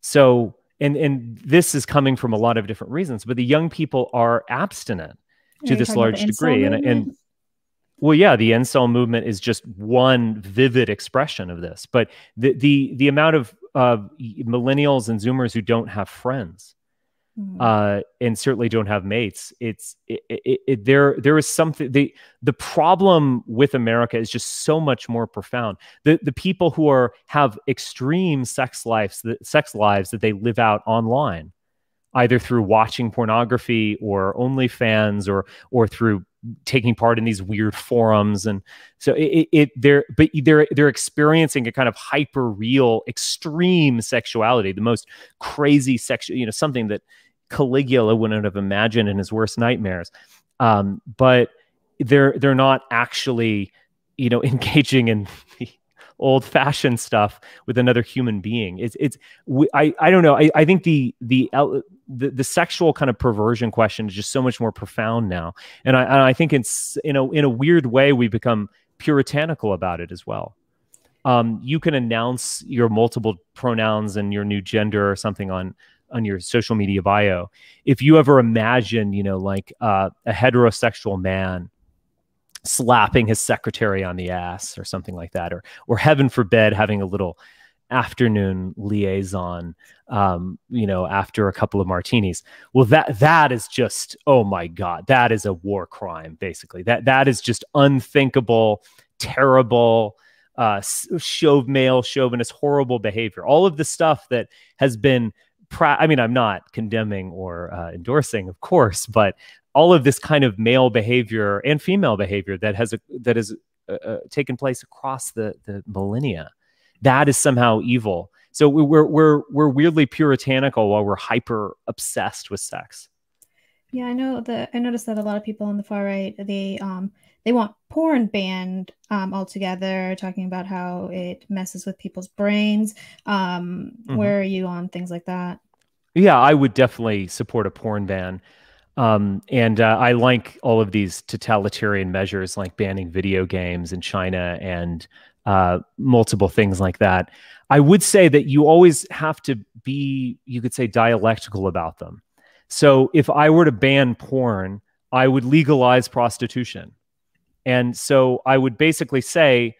So, and this is coming from a lot of different reasons, but the young people are abstinent to this large degree. And well, yeah, the incel movement is just one vivid expression of this. But the amount of millennials and Zoomers who don't have friends, and certainly don't have mates, there is something. The problem with America is just so much more profound. The people who have extreme sex lives that they live out online, either through watching pornography or OnlyFans, or through taking part in these weird forums. And so they're experiencing a kind of hyper real extreme sexuality, the most crazy sexual, something that Caligula wouldn't have imagined in his worst nightmares. But they're not actually, engaging in the old-fashioned stuff with another human being. I don't know. I think the sexual kind of perversion question is just so much more profound now, and I think it's in a weird way we become puritanical about it as well. You can announce your multiple pronouns and your new gender or something on your social media bio. If you ever imagine, like a heterosexual man slapping his secretary on the ass or something like that, or heaven forbid, having a little afternoon liaison, after a couple of martinis. Well, that is just, oh my God, that is a war crime, basically. That is just unthinkable, terrible, male chauvinist, horrible behavior. All of the stuff that has been, I'm not condemning or endorsing, of course, but all of this kind of male behavior and female behavior that has taken place across the millennia, that is somehow evil. So we're weirdly puritanical while we're hyper obsessed with sex. Yeah, I noticed that a lot of people on the far right, they want porn banned altogether, talking about how it messes with people's brains. Where are you on things like that? Yeah, I would definitely support a porn ban. And I like all of these totalitarian measures, like banning video games in China and multiple things like that. I would say that you always have to be, you could say, dialectical about them. So if I were to ban porn, I would legalize prostitution. And so I would basically say,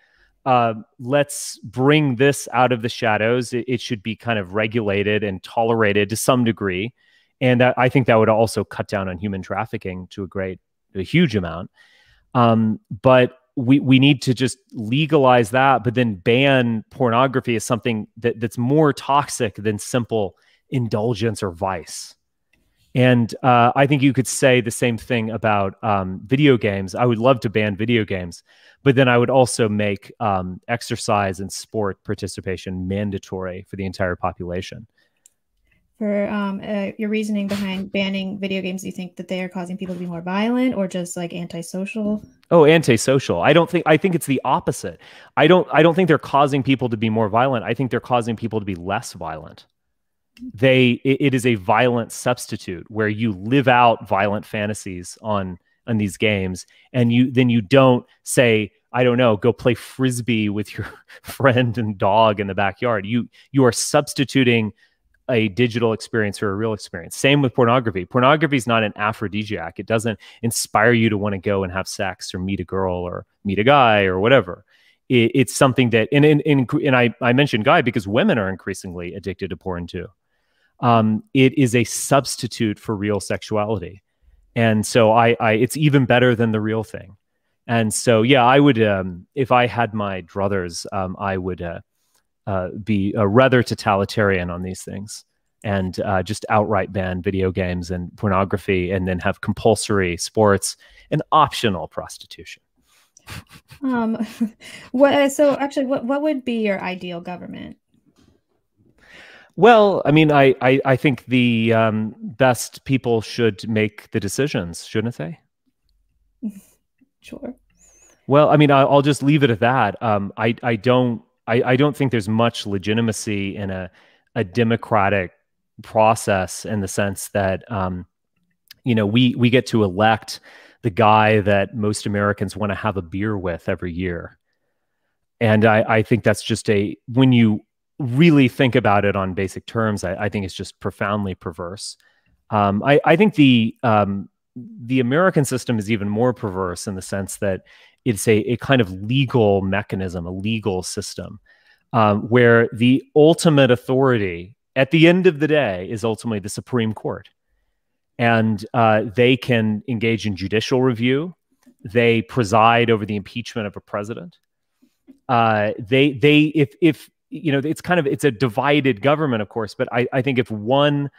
let's bring this out of the shadows. It should be kind of regulated and tolerated to some degree. And I think that would also cut down on human trafficking to a huge amount. But we need to just legalize that, but then ban pornography as something that's more toxic than simple indulgence or vice. And I think you could say the same thing about video games. I would love to ban video games, but then I would also make exercise and sport participation mandatory for the entire population. For your reasoning behind banning video games, do you think that they are causing people to be more violent or just like antisocial? Oh, antisocial. I think it's the opposite. I don't think they're causing people to be more violent. I think they're causing people to be less violent. It is a violent substitute where you live out violent fantasies on these games, and you don't say, I don't know, go play frisbee with your friend and dog in the backyard. You are substituting a digital experience for a real experience. Same with pornography. Pornography is not an aphrodisiac. It doesn't inspire you to want to go and have sex or meet a girl or meet a guy or whatever. It's something that, and I mentioned guy because women are increasingly addicted to porn too. It is a substitute for real sexuality. And so it's even better than the real thing. And so, yeah, I would, if I had my druthers, I would be rather totalitarian on these things and just outright ban video games and pornography, and then have compulsory sports and optional prostitution. What would be your ideal government? Well, I mean, I think the best people should make the decisions, shouldn't they? Sure. Well, I mean, I'll just leave it at that. I don't think there's much legitimacy in a democratic process in the sense that, we get to elect the guy that most Americans want to have a beer with every year. And I think that's just when you really think about it on basic terms, I think it's just profoundly perverse. I think the American system is even more perverse in the sense that it's a kind of legal mechanism, a legal system, where the ultimate authority at the end of the day is ultimately the Supreme Court. And they can engage in judicial review. They preside over the impeachment of a president. It's a divided government, of course, but I think if one,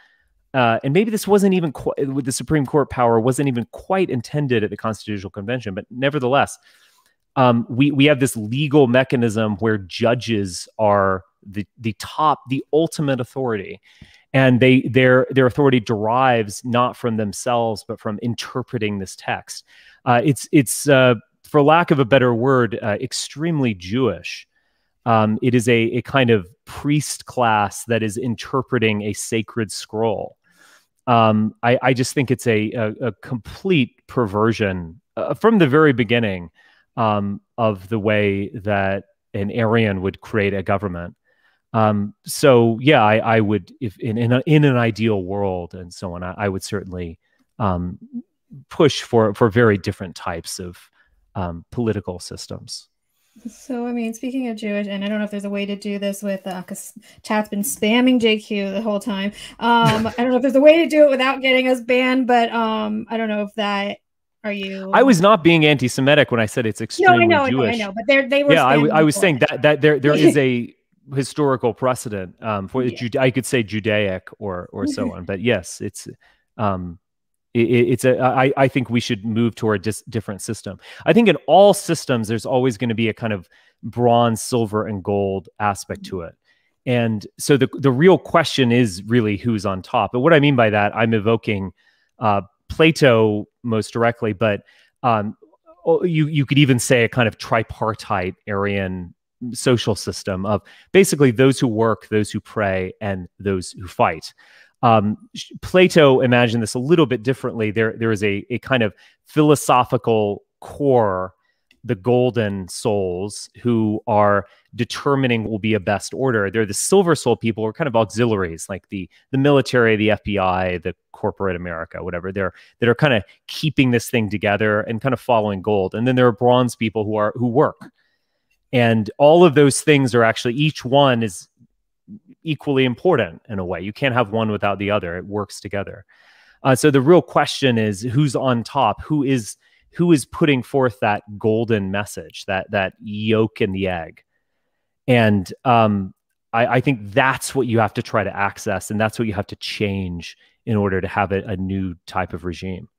and maybe this wasn't even with the Supreme Court power wasn't even quite intended at the Constitutional Convention, but nevertheless, we have this legal mechanism where judges are the ultimate authority, and their authority derives not from themselves but from interpreting this text. It's for lack of a better word, extremely Jewish. It is a kind of priest class that is interpreting a sacred scroll. I just think it's a complete perversion from the very beginning of the way that an Aryan would create a government. So yeah, I would, if in an ideal world and so on, I would certainly push for very different types of political systems. So, I mean, speaking of Jewish, and I don't know if there's a way to do this with, because chat's been spamming JQ the whole time. I don't know if there's a way to do it without getting us banned, but I don't know if that, are you? I was not being anti-Semitic when I said it's extremely Jewish. I know, but they were. Yeah, I was saying that there is a historical precedent for I could say Judaic or so on, but yes, it's I think we should move toward a different system. I think in all systems, there's always going to be a kind of bronze, silver, and gold aspect to it. And so the real question is really who's on top. But what I mean by that, I'm evoking Plato most directly, but you could even say a kind of tripartite Aryan social system of basically those who work, those who pray, and those who fight. Plato imagined this a little bit differently. There is a kind of philosophical core, the golden souls, who are determining what will be a best order. They're the silver soul people, or kind of auxiliaries, like the military, the FBI, the corporate America, whatever. That are kind of keeping this thing together and kind of following gold. And then there are bronze people who work. And all of those things are actually, each one is equally important in a way. You can't have one without the other. It works together. So the real question is who's on top, who is who is putting forth that golden message, that yolk in the egg. And I think that's what you have to try to access, and that's what you have to change in order to have a new type of regime.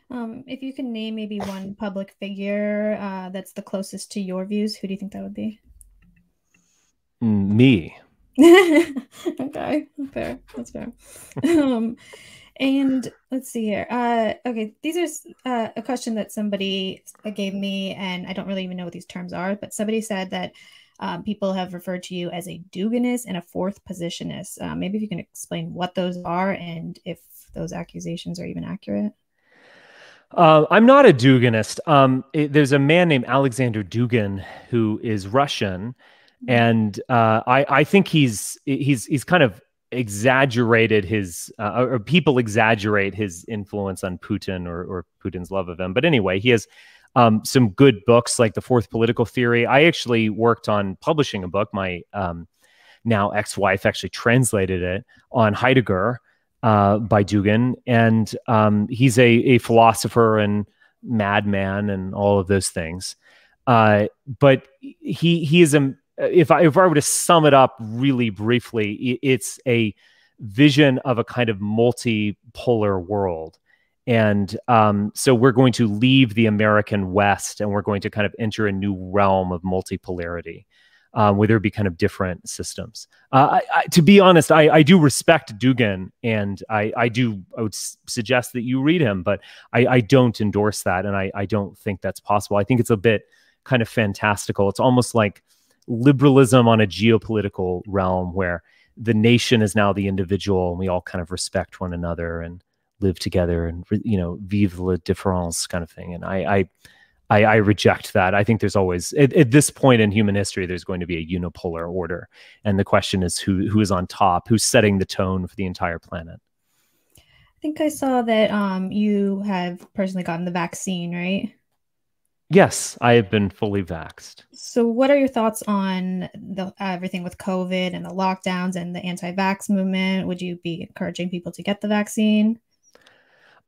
If you can name maybe one public figure that's the closest to your views, who do you think that would be? Me. Okay, fair. That's fair. And let's see here. Okay, these are a question that somebody gave me, and I don't really even know what these terms are, but somebody said that people have referred to you as a Duginist and a fourth positionist. Maybe if you can explain what those are and if those accusations are even accurate. I'm not a Duginist. There's a man named Alexander Dugin who is Russian, and I think he's kind of exaggerated his, or people exaggerate his influence on Putin or Putin's love of him. But anyway, he has some good books like The Fourth Political Theory. I actually worked on publishing a book. My now ex-wife actually translated it on Heidegger by Dugin. And he's a philosopher and madman and all of those things. But he is if I were to sum it up really briefly, it's a vision of a kind of multipolar world. And so we're going to leave the American West and we're going to kind of enter a new realm of multipolarity, where there be kind of different systems. To be honest, I do respect Dugin, and I would suggest that you read him, but I don't endorse that, and I don't think that's possible. I think it's a bit kind of fantastical. It's almost like liberalism on a geopolitical realm where the nation is now the individual and we all kind of respect one another and live together and, you know, vive la différence kind of thing. And I reject that. I think there's always, at this point in human history, there's going to be a unipolar order. And the question is who is on top, who's setting the tone for the entire planet. I think I saw that you have personally gotten the vaccine, right? Yes, I have been fully vaxxed. So what are your thoughts on everything with COVID and the lockdowns and the anti-vax movement? Would you be encouraging people to get the vaccine?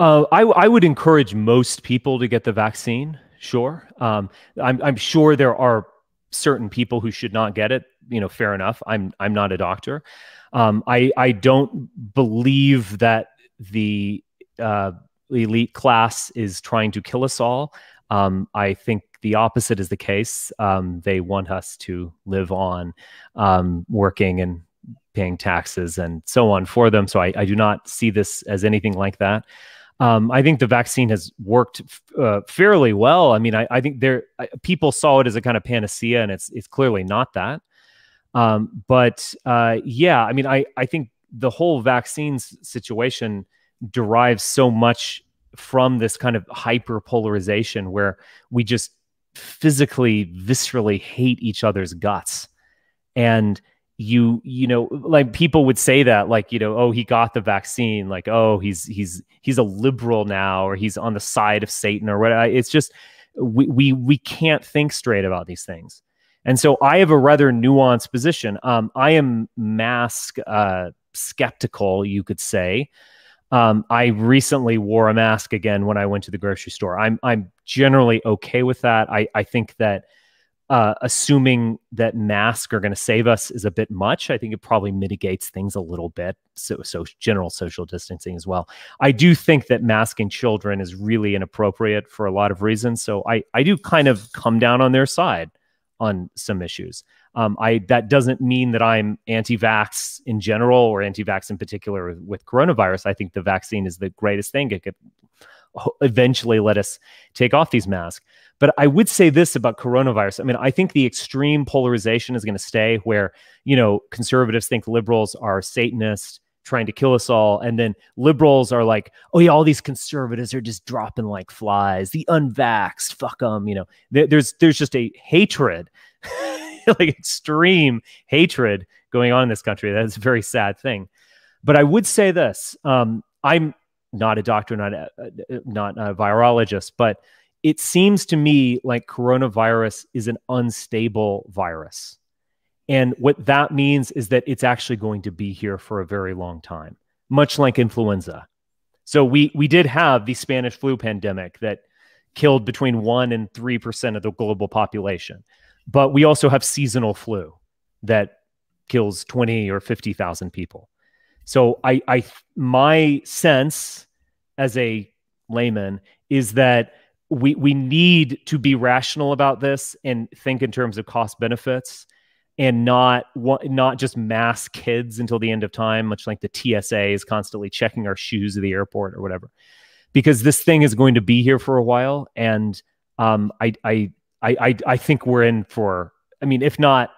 I would encourage most people to get the vaccine. Sure. I'm sure there are certain people who should not get it. You know, fair enough. I'm not a doctor. I don't believe that the elite class is trying to kill us all. I think the opposite is the case. They want us to live on, working and paying taxes and so on for them. So I do not see this as anything like that. I think the vaccine has worked fairly well. I mean, I think people saw it as a kind of panacea, and it's clearly not that. Yeah, I mean, I think the whole vaccines situation derives so much from this kind of hyper polarization where we just physically, viscerally hate each other's guts. And you know, like people would say that, like, you know, oh, he got the vaccine, like, oh, he's a liberal now, or he's on the side of Satan or whatever. It's just, we can't think straight about these things. And so I have a rather nuanced position. I am mask skeptical, you could say. I recently wore a mask again when I went to the grocery store. I'm generally okay with that. I think that assuming that masks are going to save us is a bit much. I think it probably mitigates things a little bit. So general social distancing as well. I do think that masking children is really inappropriate for a lot of reasons. So I do kind of come down on their side on some issues. That doesn't mean that I'm anti-vax in general or anti-vax in particular with coronavirus. I think the vaccine is the greatest thing. It could eventually let us take off these masks. But I would say this about coronavirus. I mean, I think the extreme polarization is going to stay where, you know, conservatives think liberals are Satanists trying to kill us all. And then liberals are like, oh yeah, all these conservatives are just dropping like flies. The unvaxxed, fuck them. You know, there's just a hatred, like extreme hatred going on in this country. That's a very sad thing. But I would say this, I'm not a doctor, not a virologist, but it seems to me like coronavirus is an unstable virus. And what that means is that it's actually going to be here for a very long time, much like influenza. So we did have the Spanish flu pandemic that killed between 1% and 3% of the global population. But we also have seasonal flu that kills 20 or 50,000 people. So my sense as a layman is that we need to be rational about this and think in terms of cost benefits, and not just mass kids until the end of time, much like the TSA is constantly checking our shoes at the airport or whatever, because this thing is going to be here for a while. And I think we're in for, I mean, if not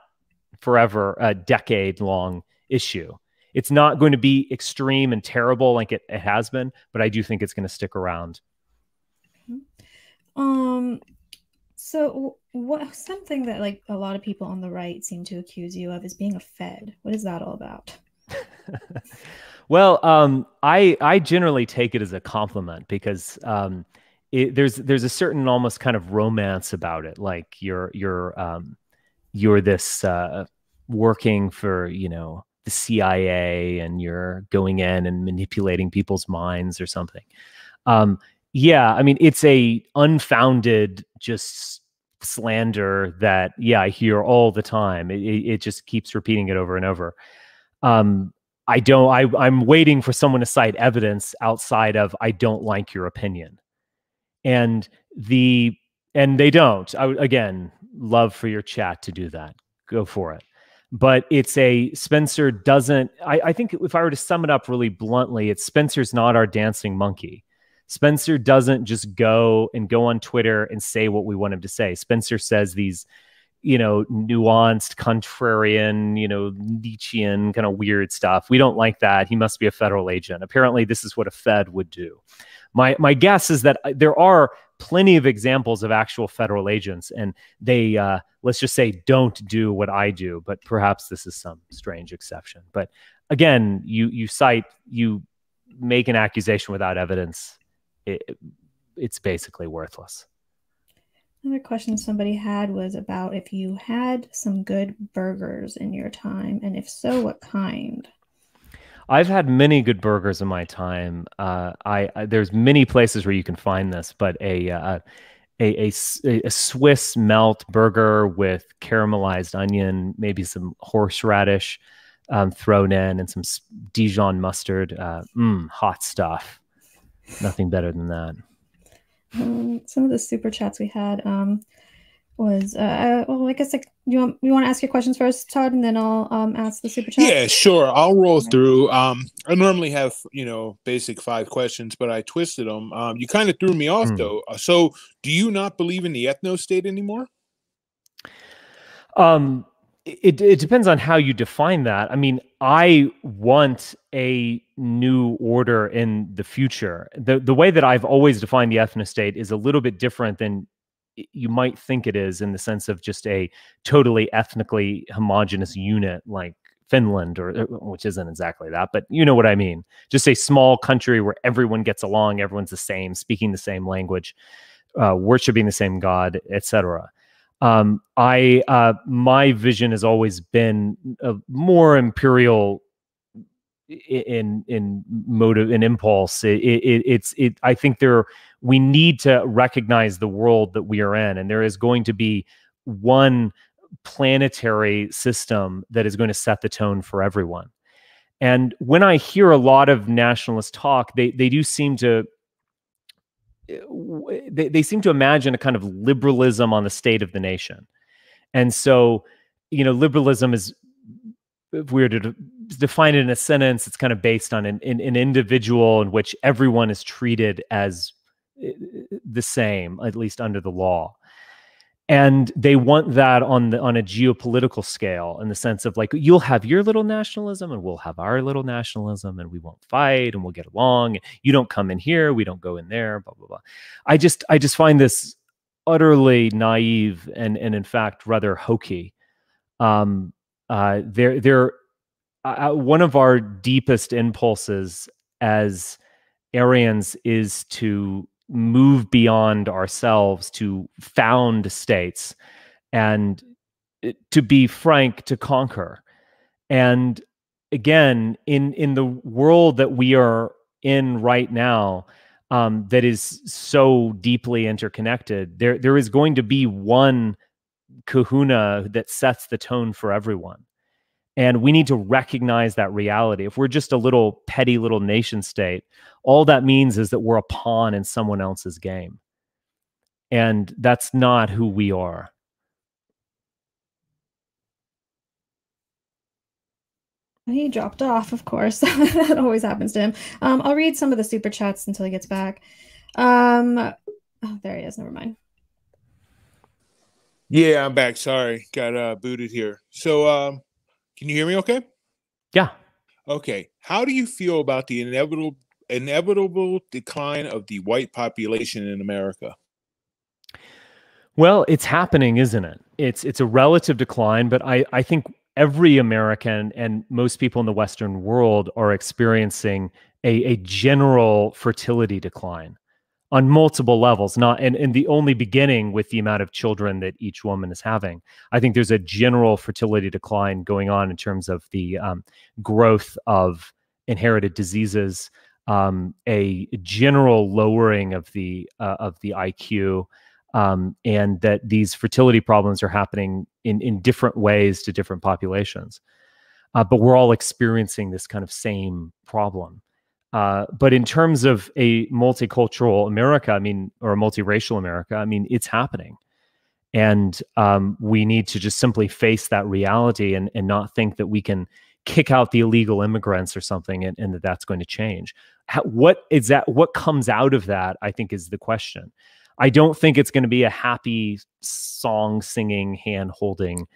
forever, a decade-long issue. It's not going to be extreme and terrible like it has been, but I do think it's going to stick around. So something that like a lot of people on the right seem to accuse you of is being a Fed. What is that all about? Well, I generally take it as a compliment, because there's a certain almost kind of romance about it. Like you're this working for, the CIA, and you're going in and manipulating people's minds or something. Yeah, I mean, it's a unfounded just slander that, I hear all the time. It just keeps repeating it over and over. I'm waiting for someone to cite evidence outside of, I don't like your opinion. And they don't. I would, again, love for your chat to do that. Go for it. But Spencer doesn't, I think if I were to sum it up really bluntly, Spencer's not our dancing monkey. Spencer doesn't just go on Twitter and say what we want him to say. Spencer says these, nuanced, contrarian, Nietzschean kind of weird stuff. We don't like that. He must be a federal agent. Apparently, this is what a Fed would do. My guess is that there are plenty of examples of actual federal agents, and they, let's just say, don't do what I do. But perhaps this is some strange exception. But again, you make an accusation without evidence. It's basically worthless. Another question somebody had was about if you had some good burgers in your time, and if so, what kind? I've had many good burgers in my time. There's many places where you can find this, but a Swiss melt burger with caramelized onion, maybe some horseradish thrown in, and some Dijon mustard. Hot stuff. Nothing better than that. Some of the super chats we had was well, I guess you want to ask your questions first, Todd, and then I'll ask the super chat. Yeah, sure. I'll roll through. I normally have basic 5 questions, but I twisted them. You kind of threw me off though. So, do you not believe in the ethno state anymore? It depends on how you define that. I mean, I want a new order in the future. The way that I've always defined the ethno-state is a little bit different than you might think it is, in the sense of just a totally ethnically homogenous unit like Finland, or which isn't exactly that, but you know what I mean. Just a small country where everyone gets along, everyone's the same, speaking the same language, worshiping the same God, etc. My vision has always been a more imperial in motive and impulse. I think we need to recognize the world that we are in, and there is going to be one planetary system that is going to set the tone for everyone. And when I hear a lot of nationalist talk, they do seem to they seem to imagine a kind of liberalism on the state of the nation. And so, liberalism is, if we were to define it in a sentence, it's kind of based on an individual in which everyone is treated as the same, at least under the law. And they want that on a geopolitical scale, in the sense of like, you'll have your little nationalism and we'll have our little nationalism, and we won't fight and we'll get along. You don't come in here, we don't go in there, blah, blah, blah. I just find this utterly naive and in fact rather hokey. One of our deepest impulses as Aryans is to move beyond ourselves, to found states, and to be frank, to conquer. And again, in the world that we are in right now that is so deeply interconnected. There is going to be one kahuna that sets the tone for everyone. And we need to recognize that reality. If we're just a little petty little nation state, all that means is that we're a pawn in someone else's game. And that's not who we are. He dropped off, of course. That always happens to him. I'll read some of the super chats until he gets back. Oh, there he is. Never mind. Yeah, I'm back. Sorry, got booted here. So, can you hear me? Okay. Yeah. Okay. How do you feel about the inevitable decline of the white population in America? Well, it's happening, isn't it? It's a relative decline, but I think every American and most people in the Western world are experiencing a general fertility decline on multiple levels, not and the only beginning with the amount of children that each woman is having. I think there's a general fertility decline going on in terms of the growth of inherited diseases, a general lowering of the IQ, and that these fertility problems are happening in different ways to different populations. But we're all experiencing this kind of same problem. But in terms of a multicultural America, or a multiracial America, it's happening. And we need to just simply face that reality and not think that we can kick out the illegal immigrants or something and that that's going to change. What comes out of that, I think, is the question. I don't think it's going to be a happy song singing, hand holding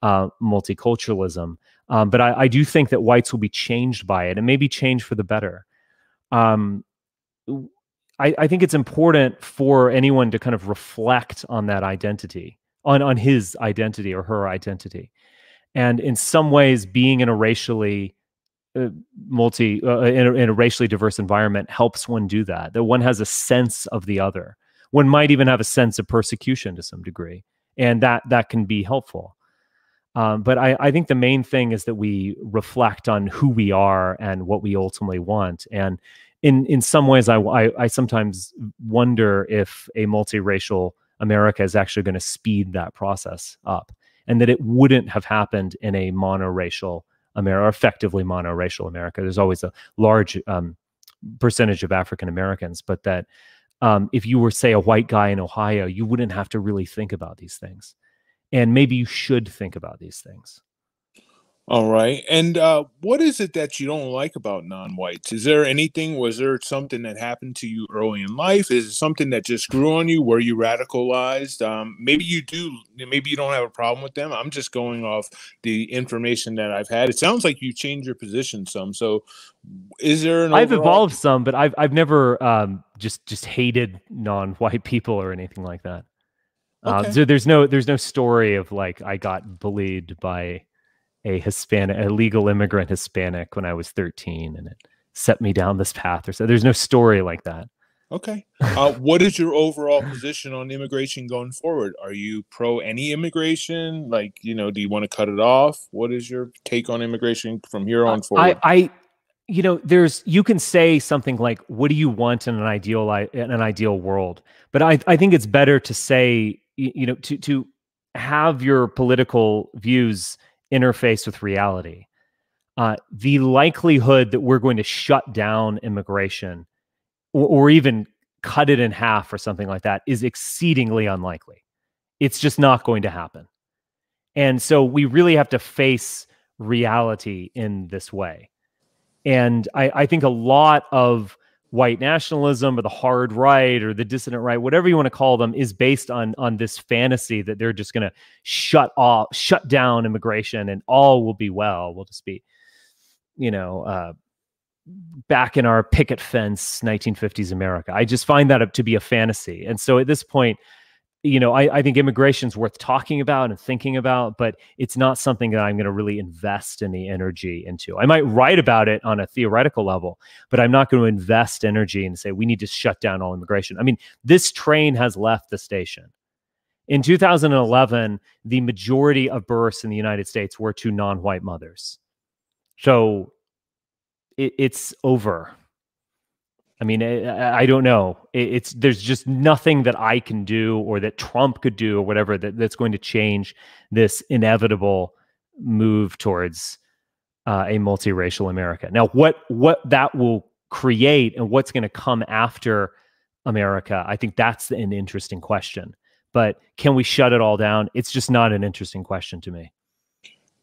multiculturalism. But I do think that whites will be changed by it and maybe change for the better. I think it's important for anyone to kind of reflect on that identity, on his identity or her identity. And in some ways, being in a racially in a racially diverse environment helps one do that. That one has a sense of the other. One might even have a sense of persecution to some degree, and that can be helpful. But I think the main thing is that we reflect on who we are and what we ultimately want. And in some ways, I sometimes wonder if a multiracial America is actually going to speed that process up, and that it wouldn't have happened in a monoracial America, or effectively monoracial America. There's always a large percentage of African Americans, but that if you were, say, a white guy in Ohio, you wouldn't have to really think about these things. And maybe you should think about these things. All right. And what is it that you don't like about non-whites? Was there something that happened to you early in life? Is it something that just grew on you? Were you radicalized? Maybe you don't have a problem with them. I'm just going off the information that I've had. It sounds like you changed your position some. So is there an I've evolved some, but I've never just hated non-white people or anything like that. Okay. So there's no story of like I got bullied by a legal immigrant Hispanic when I was 13 and it set me down this path or so. There's no story like that. Okay. What is your overall position on immigration going forward? Are you pro any immigration? Like, do you want to cut it off? What is your take on immigration from here on forward? You can say something like, what do you want in an ideal world? But I think it's better to say, to have your political views interface with reality. The likelihood that we're going to shut down immigration or even cut it in half or something like that is exceedingly unlikely. It's just not going to happen. And so we really have to face reality in this way. And I think a lot of white nationalism or the hard right or the dissident right, whatever you want to call them, is based on this fantasy that they're just going to shut down immigration and all will be well. We'll just be, back in our picket fence 1950s America. I just find that to be a fantasy. And so at this point, I think immigration is worth talking about and thinking about, but it's not something that I'm going to really invest any energy into. I might write about it on a theoretical level, but I'm not going to invest energy and say we need to shut down all immigration. This train has left the station. In 2011, the majority of births in the United States were to non-white mothers. So it's over. I mean, I don't know. There's just nothing that I can do or that Trump could do or whatever that's going to change this inevitable move towards a multiracial America. Now, what that will create and what's going to come after America, I think that's an interesting question. But can we shut it all down? It's just not an interesting question to me.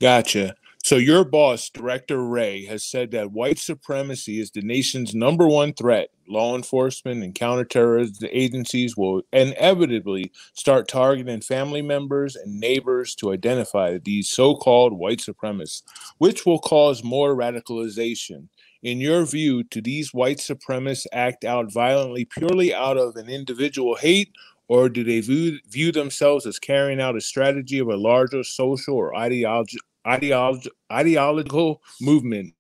Gotcha. So your boss, Director Wray, has said that white supremacy is the nation's #1 threat. Law enforcement and counterterrorism agencies will inevitably start targeting family members and neighbors to identify these so-called white supremacists, which will cause more radicalization. In your view, do these white supremacists act out violently purely out of an individual hate, or do they view themselves as carrying out a strategy of a larger social or ideological movement?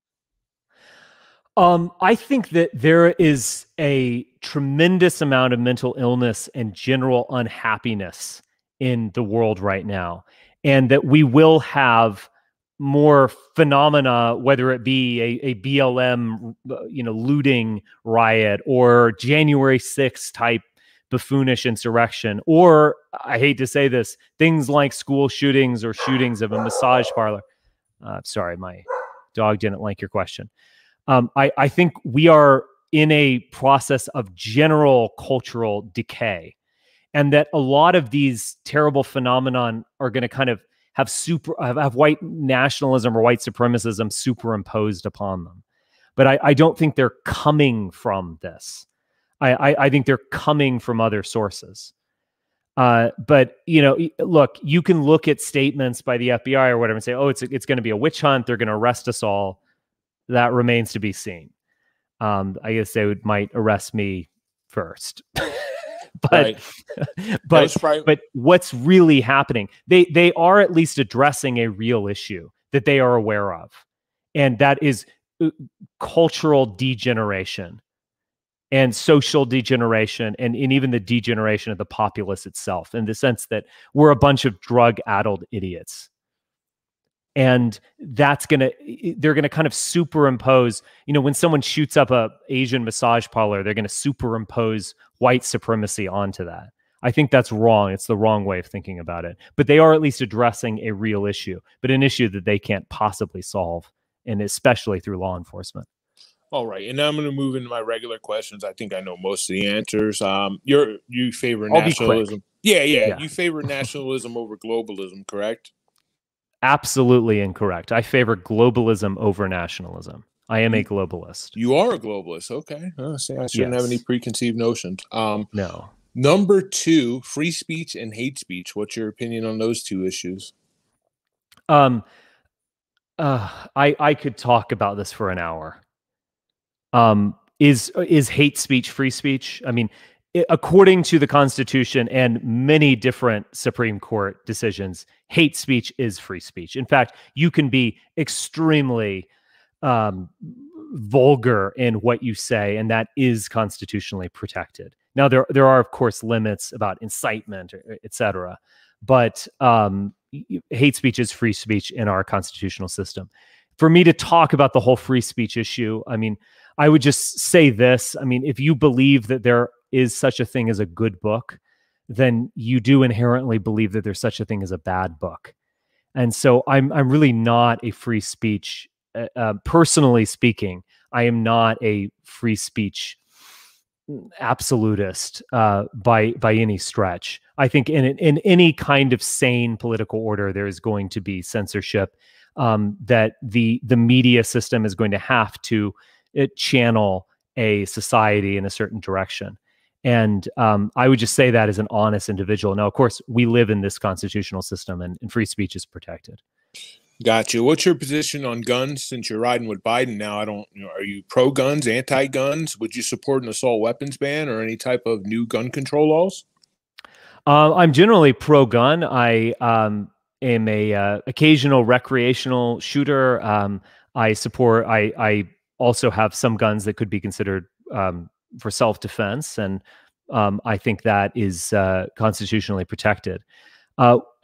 I think that there is a tremendous amount of mental illness and general unhappiness in the world right now, and that we will have more phenomena, whether it be a BLM, looting riot or January 6th type buffoonish insurrection, or I hate to say this, things like school shootings or shootings of a massage parlor. Sorry, my dog didn't like your question. I think we are in a process of general cultural decay, and that a lot of these terrible phenomenon are going to kind of have white nationalism or white supremacism superimposed upon them. But I don't think they're coming from this. I think they're coming from other sources. But look, you can look at statements by the FBI or whatever and say, oh, it's going to be a witch hunt. They're going to arrest us all. That remains to be seen. I guess they might arrest me first. But but what's really happening? They are at least addressing a real issue that they are aware of, and that is cultural degeneration and social degeneration, and even the degeneration of the populace itself, in the sense that we're a bunch of drug-addled idiots. And they're going to kind of superimpose, when someone shoots up a Asian massage parlor, they're going to superimpose white supremacy onto that. I think that's wrong. It's the wrong way of thinking about it. But they are at least addressing a real issue, but an issue that they can't possibly solve, and especially through law enforcement. All right, and now I'm going to move into my regular questions. I think I know most of the answers. You favor nationalism? Yeah. You favor nationalism over globalism, correct? Absolutely incorrect. I favor globalism over nationalism. I am a globalist. You are a globalist. Okay. I shouldn't have any preconceived notions. No. Number 2, free speech and hate speech. What's your opinion on those two issues? I could talk about this for an hour. Is hate speech free speech? I mean, according to the Constitution and many different Supreme Court decisions, hate speech is free speech. In fact, you can be extremely vulgar in what you say, and that is constitutionally protected. Now, there are, of course, limits about incitement, etc. But hate speech is free speech in our constitutional system. For me to talk about the whole free speech issue, I mean, I would just say this. I mean, if you believe that there is such a thing as a good book, then you do inherently believe that there's such a thing as a bad book. And so I'm really not a free speech, personally speaking, I am not a free speech absolutist by any stretch. I think in any kind of sane political order, there is going to be censorship, that the media system is going to have to channel a society in a certain direction. And I would just say that as an honest individual. Now, of course, we live in this constitutional system, and free speech is protected. Gotcha. What's your position on guns? Since you're riding with Biden now, are you pro-guns, anti-guns? Would you support an assault weapons ban or any type of new gun control laws? I'm generally pro-gun. I am a occasional recreational shooter. I also have some guns that could be considered for self-defense, and I think that is constitutionally protected.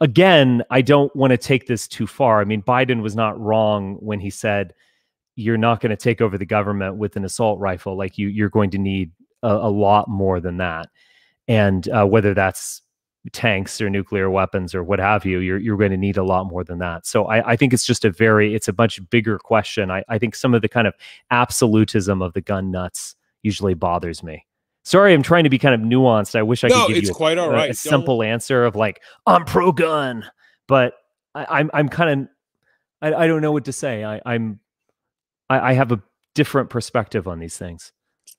Again, I don't want to take this too far. I mean, Biden was not wrong when he said you're not going to take over the government with an assault rifle. Like you're going to need a lot more than that. And whether that's tanks or nuclear weapons or what have you, you're going to need a lot more than that. So I think it's just it's a much bigger question. I think some of the kind of absolutism of the gun nuts usually bothers me. Sorry, I'm trying to be kind of nuanced. I wish I could give you quite all right. A simple answer of like, I'm pro-gun, but I'm kind of, I don't know what to say. I have a different perspective on these things.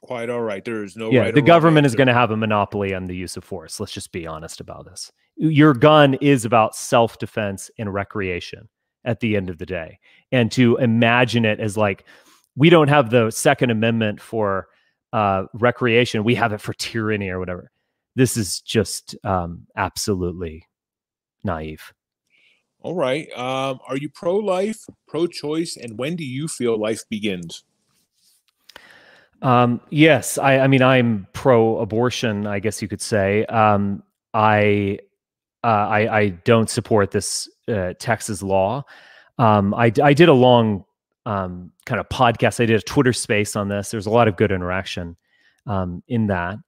Quite all right. There is no right. The government answer. is going to have a monopoly on the use of force. Let's just be honest about this. Your gun is about self-defense and recreation at the end of the day. And to imagine it as like, we don't have the Second Amendment for recreation, we have it for tyranny or whatever. This is just absolutely naive. All right. Are you pro-life, pro-choice, and when do you feel life begins? Yes, I mean, I'm pro-abortion, I guess you could say. I don't support this Texas law. I did a long kind of podcast. I did a Twitter space on this. There's a lot of good interaction in that.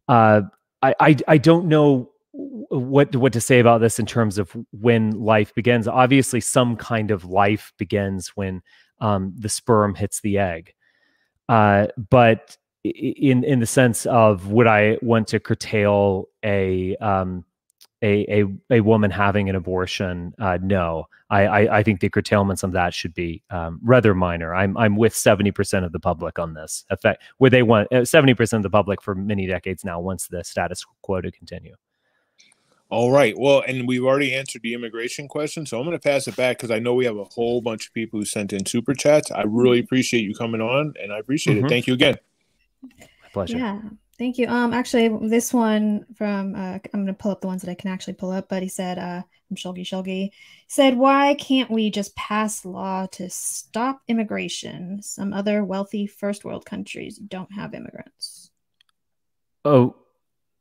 I don't know what to say about this in terms of when life begins. Obviously, some kind of life begins when the sperm hits the egg. But in the sense of, would I want to curtail a woman having an abortion? No, I think the curtailments on that should be rather minor. I'm with 70% of the public on this. Where they want 70% of the public for many decades now wants the status quo to continue. All right. Well, and we've already answered the immigration question, so I'm going to pass it back because I know we have a whole bunch of people who sent in super chats. I really appreciate you coming on, and I appreciate it. Thank you again. My pleasure. Yeah, thank you. Actually, this one from I'm going to pull up the ones that I can actually pull up. But he said, from Shulgy said, "Why can't we just pass law to stop immigration? Some other wealthy first world countries don't have immigrants." Oh.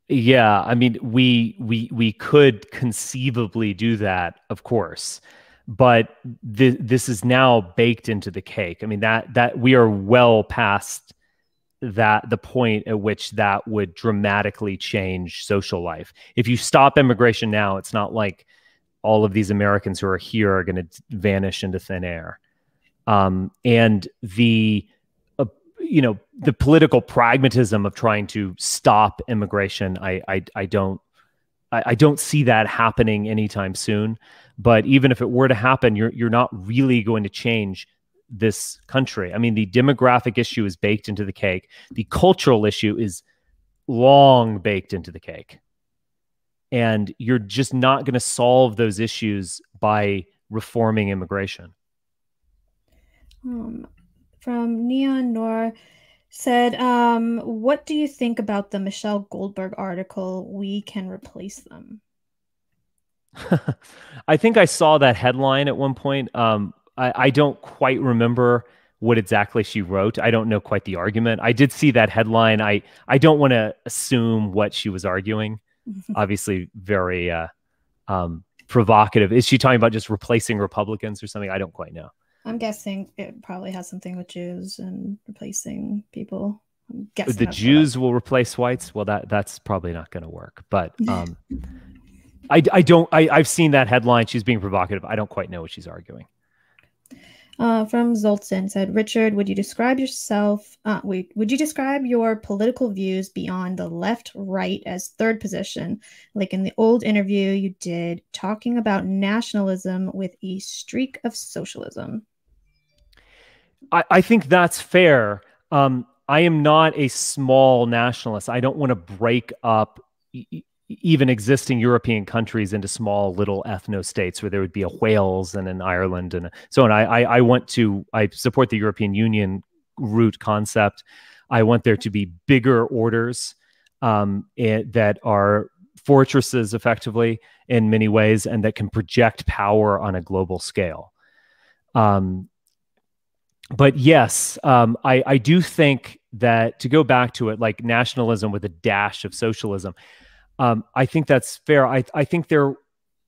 Yeah, I mean, we could conceivably do that, of course, but this is now baked into the cake. I mean, that we are well past the point at which that would dramatically change social life. If you stop immigration now, it's not like all of these Americans who are here are going to vanish into thin air. And the political pragmatism of trying to stop immigration, I don't see that happening anytime soon. But even if it were to happen, you're not really going to change this country. I mean, the demographic issue is baked into the cake. The cultural issue is long baked into the cake. And you're just not going to solve those issues by reforming immigration. From Neon Nor said, what do you think about the Michelle Goldberg article, "We Can Replace Them"? I think I saw that headline at one point. I don't quite remember what exactly she wrote. I don't know quite the argument. I did see that headline. I don't want to assume what she was arguing. Obviously, very provocative. Is she talking about just replacing Republicans or something? I don't quite know. I'm guessing it probably has something with Jews and replacing people. The Jews will replace whites. Well, that's probably not going to work. But I've seen that headline. She's being provocative. I don't quite know what she's arguing. From Zoltan said, "Richard, would you describe your political views beyond the left-right as third position, like in the old interview you did, talking about nationalism with a streak of socialism?" I think that's fair. I am not a small nationalist. I don't want to break up even existing European countries into small little ethno-states where there would be a Wales and an Ireland and so on. I support the European Union root concept. I want there to be bigger orders that are fortresses effectively in many ways and that can project power on a global scale. But yes, I do think that, to go back to it, like nationalism with a dash of socialism, I think that's fair. I think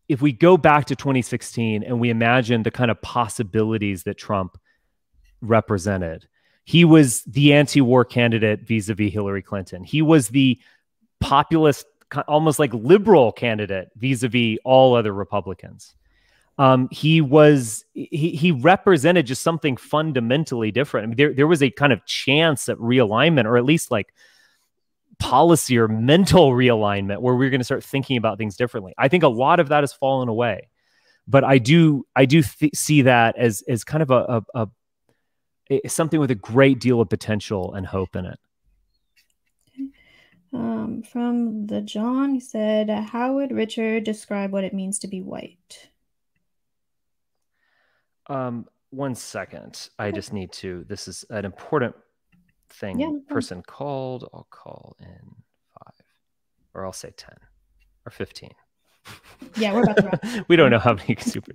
if we go back to 2016 and we imagine the kind of possibilities that Trump represented. He was the anti-war candidate vis-a-vis Hillary Clinton. He was the populist, almost like liberal candidate vis-a-vis all other Republicans. He represented just something fundamentally different. I mean, there was a kind of chance at realignment, or at least like policy or mental realignment, where we're going to start thinking about things differently. I think a lot of that has fallen away, but I do see that as kind of something with a great deal of potential and hope in it. From the John, he said, how would Richard describe what it means to be white? 1 second. I just need to, this is an important thing. Yeah. Person called. I'll call in 5, or I'll say 10 or 15. Yeah, we're about to wrap. We don't know how many super.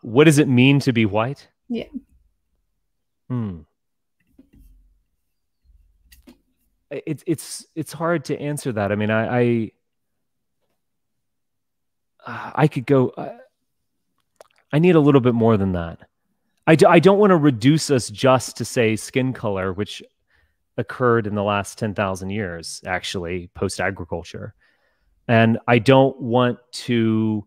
What does it mean to be white? Yeah. It's hard to answer that. I mean, I could go. I need a little bit more than that. I don't want to reduce us just to say skin color, which occurred in the last 10,000 years, actually, post-agriculture. And I don't want to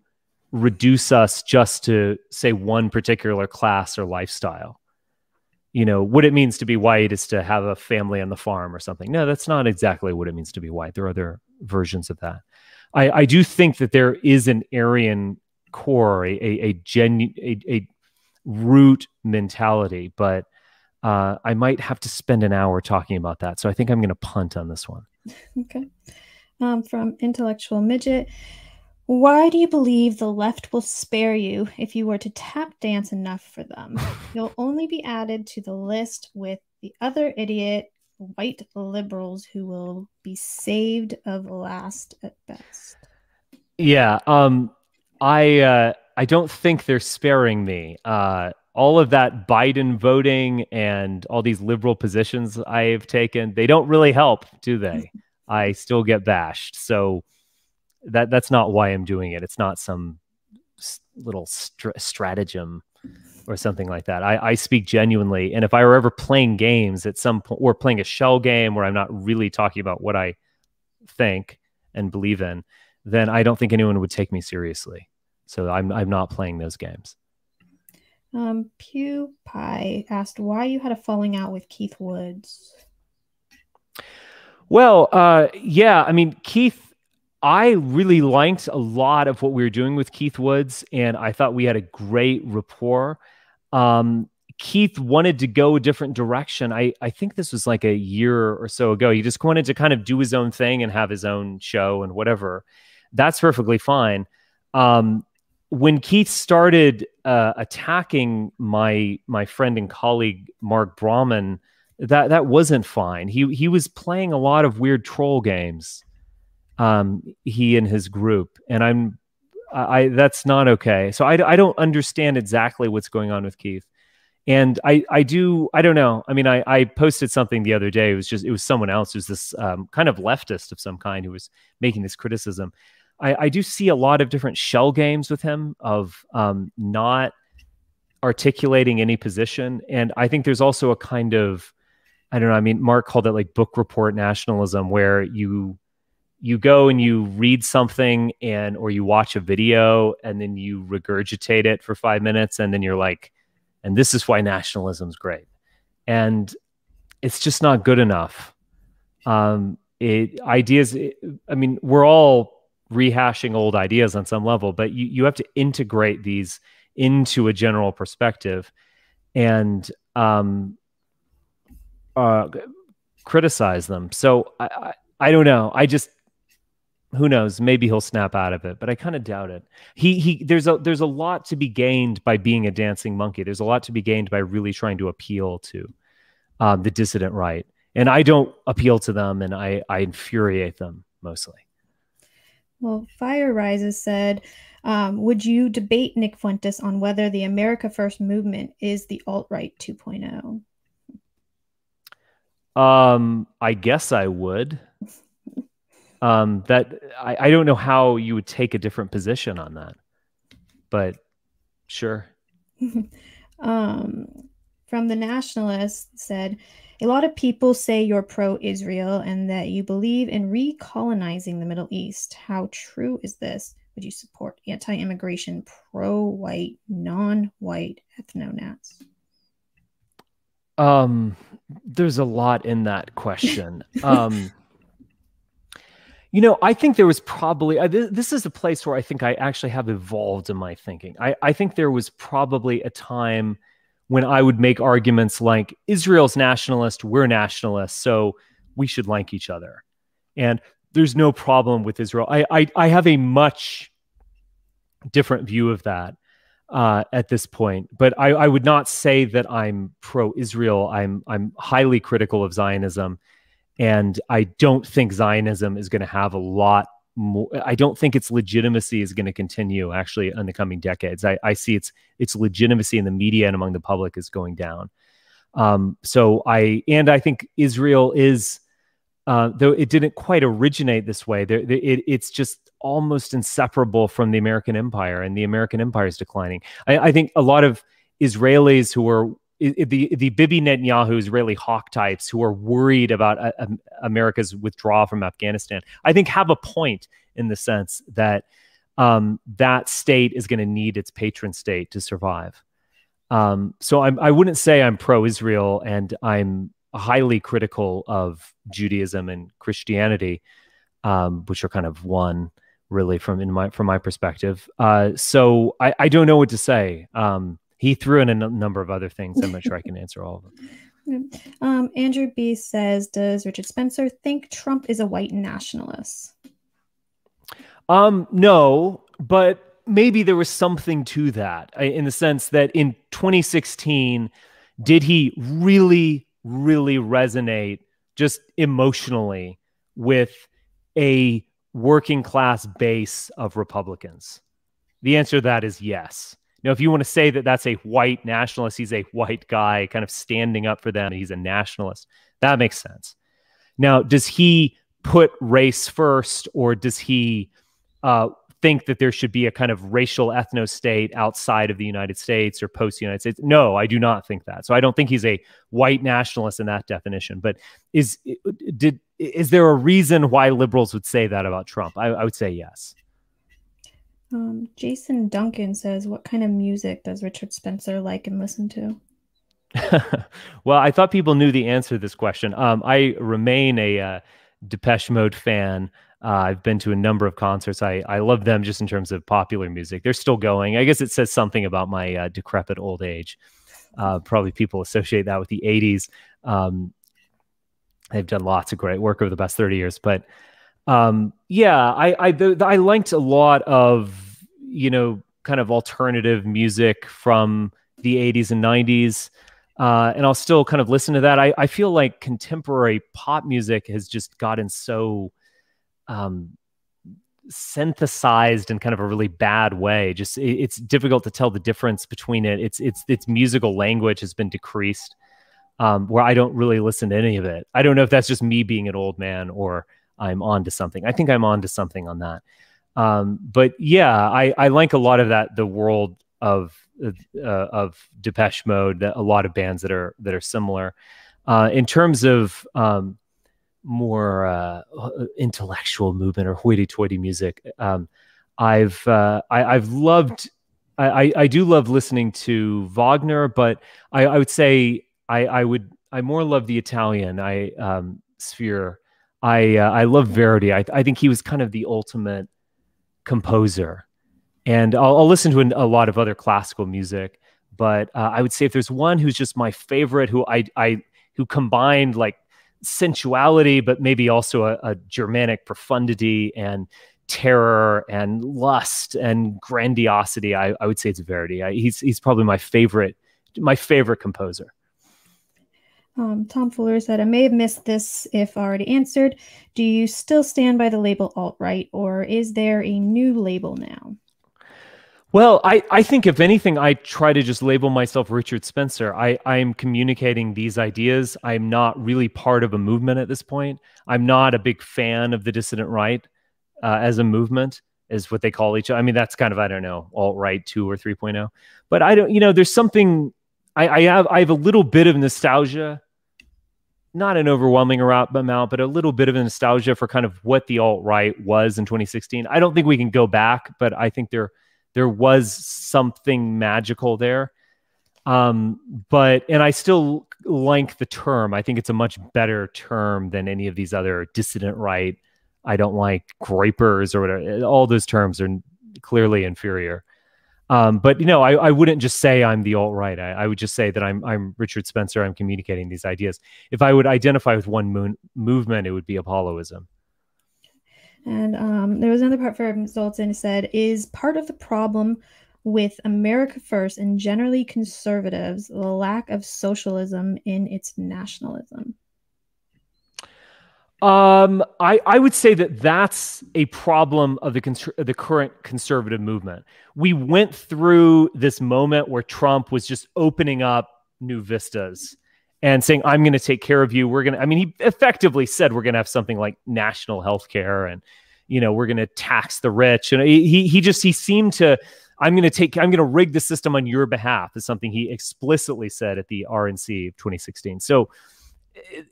reduce us just to say one particular class or lifestyle. You know, what it means to be white is to have a family on the farm or something. No, that's not exactly what it means to be white. There are other versions of that. I do think that there is an Aryan core, a root mentality, but I might have to spend an hour talking about that. So I think I'm going to punt on this one. Okay. From Intellectual Midget, why do you believe the left will spare you if you were to tap dance enough for them? You'll only be added to the list with the other idiot white liberals who will be saved of last at best. Yeah. I don't think they're sparing me. All of that Biden voting and all these liberal positions I've taken, they don't really help, do they? I still get bashed. So that's not why I'm doing it. It's not some little stratagem or something like that. I speak genuinely. And if I were ever playing games at some point, or playing a shell game where I'm not really talking about what I think and believe in, then I don't think anyone would take me seriously. So I'm not playing those games. PewPie asked why you had a falling out with Keith Woods. Well, yeah, I mean, Keith, I really liked a lot of what we were doing with Keith Woods, and I thought we had a great rapport. Keith wanted to go a different direction. I think this was like a year or so ago. He just wanted to kind of do his own thing and have his own show and whatever. That's perfectly fine. When Keith started attacking my friend and colleague Mark Brauman, that wasn't fine. He was playing a lot of weird troll games. He and his group, and that's not okay. So I don't understand exactly what's going on with Keith. And I don't know. I mean, I posted something the other day. It was someone else who's this kind of leftist of some kind who was making this criticism. I do see a lot of different shell games with him of not articulating any position. And I think there's also a kind of, I don't know, I mean, Mark called it like book report nationalism, where you go and you read something or you watch a video and then you regurgitate it for 5 minutes. And then you're like, and this is why nationalism's great. And it's just not good enough. I mean, we're all rehashing old ideas on some level, but you have to integrate these into a general perspective and criticize them. So I don't know. Who knows? Maybe he'll snap out of it, but I kind of doubt it. There's a lot to be gained by being a dancing monkey. There's a lot to be gained by really trying to appeal to the dissident right. And I don't appeal to them, and I infuriate them mostly. Well, Fire Rises said, would you debate Nick Fuentes on whether the America First movement is the alt-right 2.0? I guess I would. That I don't know how you would take a different position on that, but sure. from the Nationalist said, a lot of people say you're pro-Israel and that you believe in recolonizing the Middle East. How true is this? Would you support anti-immigration, pro-white, non-white ethno-nats? There's a lot in that question. You know, I think there was probably, this is a place where I think I actually have evolved in my thinking. I think there was probably a time when I would make arguments like Israel's nationalist, we're nationalists, so we should like each other. And there's no problem with Israel. I have a much different view of that at this point, but I would not say that I'm pro-Israel. I'm highly critical of Zionism. And I don't think Zionism is going to have a lot more. I don't think its legitimacy is going to continue actually in the coming decades. I see its legitimacy in the media and among the public is going down. So I think Israel is, though it didn't quite originate this way, it's just almost inseparable from the American empire, and the American empire is declining. I think a lot of Israelis who are the Bibi Netanyahu Israeli hawk types who are worried about America's withdrawal from Afghanistan, I think have a point in the sense that that state is going to need its patron state to survive. So I wouldn't say I'm pro-Israel, and I'm highly critical of Judaism and Christianity, which are kind of one really from my perspective. So I don't know what to say. He threw in a number of other things. I'm not sure I can answer all of them. Andrew B. says, does Richard Spencer think Trump is a white nationalist? No, but maybe there was something to that in the sense that in 2016, did he really, really resonate just emotionally with a working class base of Republicans? The answer to that is yes. Now, if you want to say that that's a white nationalist, he's a white guy kind of standing up for them, he's a nationalist, that makes sense. Now, does he put race first, or does he think that there should be a kind of racial ethno-state outside of the United States or post-United States? No, I do not think that. So I don't think he's a white nationalist in that definition. But is there a reason why liberals would say that about Trump? I would say yes. Jason Duncan says, what kind of music does Richard Spencer like and listen to? Well, I thought people knew the answer to this question. I remain a Depeche Mode fan. I've been to a number of concerts. I love them just in terms of popular music. They're still going. I guess it says something about my decrepit old age. Probably people associate that with the 80s. They've done lots of great work over the past 30 years. But yeah, I liked a lot of, kind of alternative music from the 80s and 90s. And I'll still kind of listen to that. I feel like contemporary pop music has just gotten so synthesized in kind of a really bad way. Just it's difficult to tell the difference between it. Its musical language has been decreased, where I don't really listen to any of it. I don't know if that's just me being an old man or I'm on to something. I think I'm on to something on that. But yeah, I like a lot of that, the world of Depeche Mode, a lot of bands that are similar. In terms of more intellectual movement or hoity-toity music, I've loved. I do love listening to Wagner, but I would say I more love the Italian sphere. I love Verdi. I think he was kind of the ultimate composer. And I'll listen to a lot of other classical music, but I would say if there's one who's just my favorite, who combined like sensuality, but maybe also a Germanic profundity and terror and lust and grandiosity, I would say it's Verdi. He's probably my favorite composer. Tom Fuller said, I may have missed this if already answered. Do you still stand by the label alt-right, or is there a new label now? Well, I think if anything, I try to just label myself Richard Spencer. I'm communicating these ideas. I'm not really part of a movement at this point. I'm not a big fan of the dissident right as a movement, is what they call each other. I mean, that's kind of, I don't know, alt-right 2 or 3.0. But I don't, there's something, I have a little bit of nostalgia, not an overwhelming amount, but a little bit of nostalgia for kind of what the alt-right was in 2016. I don't think we can go back, but I think there was something magical there. And I still like the term. I think it's a much better term than any of these other dissident right. I don't like gripers or whatever. All those terms are clearly inferior. But I wouldn't just say I'm the alt-right. I would just say that I'm Richard Spencer. I'm communicating these ideas. If I would identify with one movement, it would be Apolloism. And there was another part from Zoltan said, is part of the problem with America First and generally conservatives the lack of socialism in its nationalism? I would say that that's a problem of the current conservative movement. We went through this moment where Trump was just opening up new vistas and saying, I'm going to take care of you. He effectively said, we're going to have something like national health care and, we're going to tax the rich. And he seemed to, I'm going to rig the system on your behalf is something he explicitly said at the RNC of 2016. So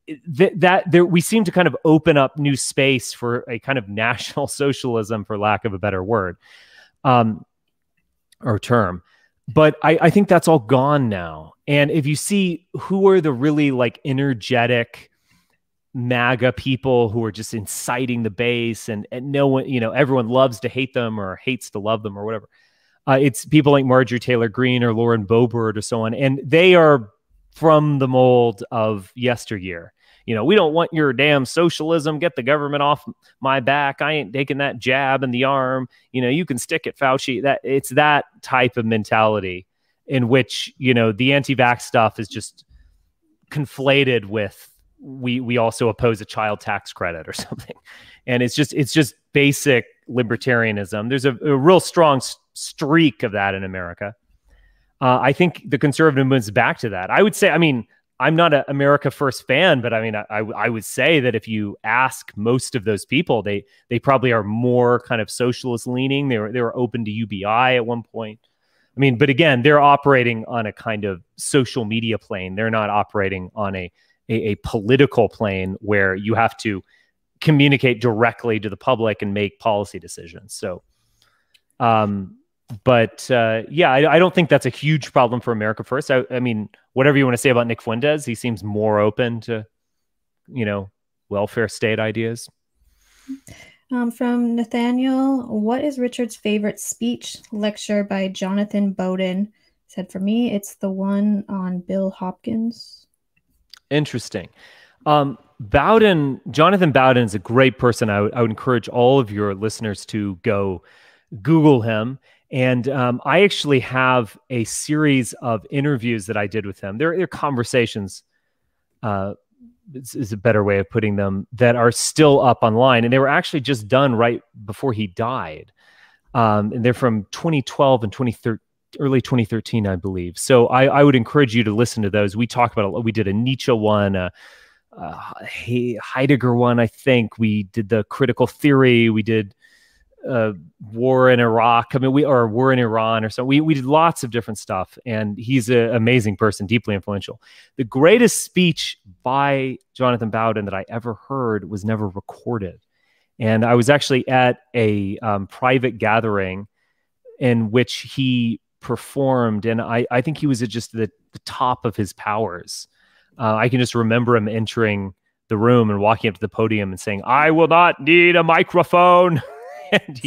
we seem to kind of open up new space for a kind of national socialism, for lack of a better word, or term. But I think that's all gone now. And if you see who are the really like energetic MAGA people who are just inciting the base and no one, everyone loves to hate them or hates to love them or whatever. It's people like Marjorie Taylor Greene or Lauren Boebert or so on. And they are from the mold of yesteryear. We don't want your damn socialism. Get the government off my back. I ain't taking that jab in the arm. You can stick it, Fauci. It's that type of mentality in which, the anti-vax stuff is just conflated with we also oppose a child tax credit or something. And it's just basic libertarianism. There's a real strong streak of that in America. I think the conservative movement's back to that. I would say, I'm not an America First fan, but I would say that if you ask most of those people, they probably are more kind of socialist leaning. They were open to UBI at one point. But again, they're operating on a kind of social media plane. They're not operating on a political plane where you have to communicate directly to the public and make policy decisions. So, But I don't think that's a huge problem for America First. Whatever you want to say about Nick Fuentes, he seems more open to, welfare state ideas. From Nathaniel, what is Richard's favorite speech lecture by Jonathan Bowden? He said, for me, it's the one on Bill Hopkins. Interesting. Jonathan Bowden is a great person. I would encourage all of your listeners to go Google him. And I actually have a series of interviews that I did with him. They're conversations, is a better way of putting them, that are still up online. And they were actually just done right before he died. And they're from 2012 and early 2013, I believe. So I would encourage you to listen to those. We talked about we did a Nietzsche one, a Heidegger one, I think. We did the critical theory. We did war in Iraq. Or war in Iran or so. We did lots of different stuff, and he's an amazing person, deeply influential. The greatest speech by Jonathan Bowden that I ever heard was never recorded. And I was actually at a private gathering in which he performed, and I think he was at just the top of his powers. I can just remember him entering the room and walking up to the podium and saying, "I will not need a microphone." And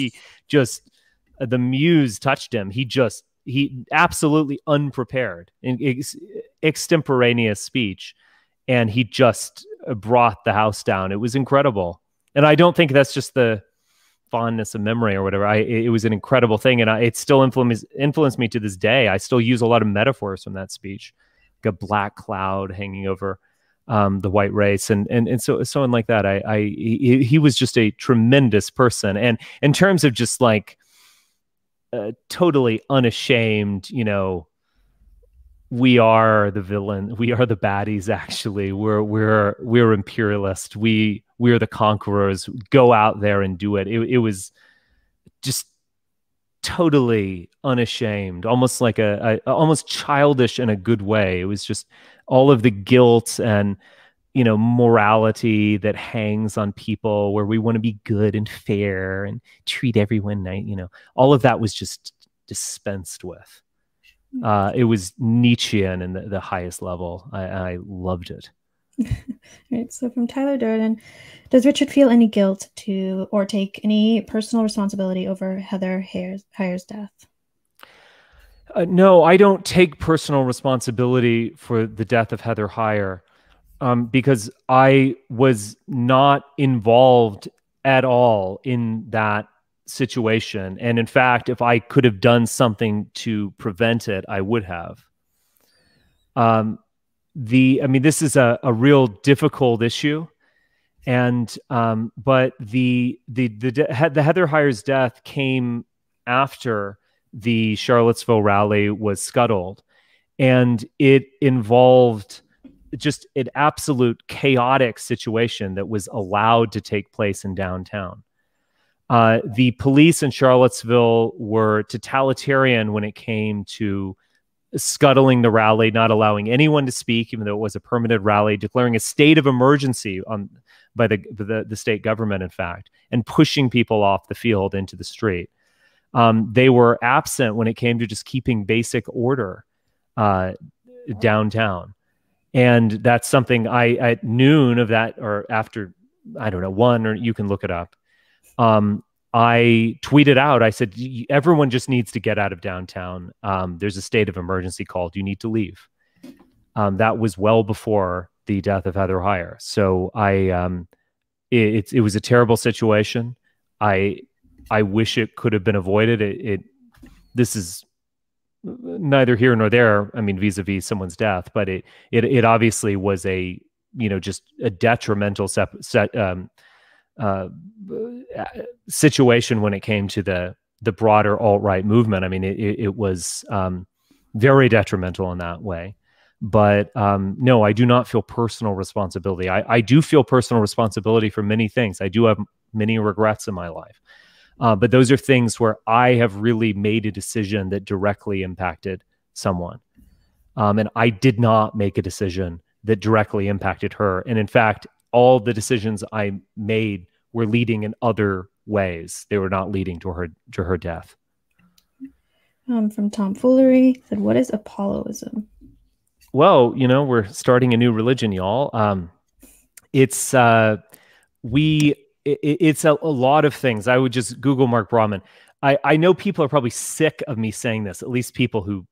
the muse touched him. He absolutely unprepared, extemporaneous speech, and he just brought the house down. It was incredible. And I don't think that's just the fondness of memory or whatever. It was an incredible thing, and it still influenced me to this day. I still use a lot of metaphors from that speech, like a black cloud hanging over the white race, and so someone like that. He was just a tremendous person, and in terms of just like totally unashamed, we are the villain, we are the baddies. Actually, we're imperialist. We are the conquerors. Go out there and do it. It was just totally unashamed, almost like almost childish in a good way. It was just all of the guilt and, you know, morality that hangs on people, where we want to be good and fair and treat everyone nice. You know, all of that was just dispensed with. It was Nietzschean in the highest level. I loved it. Right. So from Tyler Durden, does Richard feel any guilt to or take any personal responsibility over Heather Heyer's death? No, I don't take personal responsibility for the death of Heather Heyer, because I was not involved at all in that situation. And in fact, if I could have done something to prevent it, I would have. This is a real difficult issue, and but the Heather Heyer's death came after the Charlottesville rally was scuttled, and it involved just an absolute chaotic situation that was allowed to take place in downtown. The police in Charlottesville were totalitarian when it came to scuttling the rally, not allowing anyone to speak, even though it was a permitted rally, declaring a state of emergency by the state government, in fact, and pushing people off the field into the street. They were absent when it came to just keeping basic order downtown. And that's something at noon of that, or after, I don't know, 1, or you can look it up. I tweeted out, I said, everyone just needs to get out of downtown. There's a state of emergency called. You need to leave. That was well before the death of Heather Heyer. So it was a terrible situation. I wish it could have been avoided. This is neither here nor there. I mean, vis-a-vis someone's death, but it obviously was just a detrimental situation when it came to the broader alt-right movement. I mean, it was very detrimental in that way. But no, I do not feel personal responsibility. I do feel personal responsibility for many things. I do have many regrets in my life. But those are things where I have really made a decision that directly impacted someone. And I did not make a decision that directly impacted her. And in fact, all the decisions I made were leading in other ways. They were not leading to her death. From Tom Foolery, said, what is Apolloism? Well, we're starting a new religion, y'all. It's a lot of things. I would just Google Mark Brauman. I know people are probably sick of me saying this, at least people who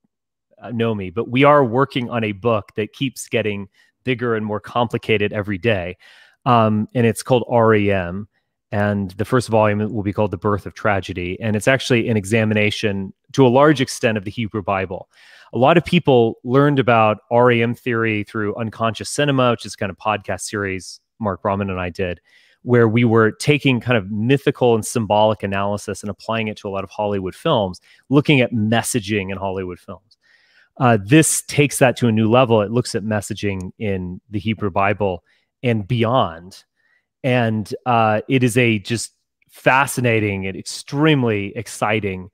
know me, but we are working on a book that keeps getting bigger and more complicated every day. And it's called REM. And the first volume will be called The Birth of Tragedy. And it's actually an examination to a large extent of the Hebrew Bible. A lot of people learned about REM theory through Unconscious Cinema, which is kind of podcast series Mark Brauman and I did, where we were taking kind of mythical and symbolic analysis and applying it to a lot of Hollywood films, looking at messaging in Hollywood films. This takes that to a new level. It looks at messaging in the Hebrew Bible and beyond. And it is a just fascinating and extremely exciting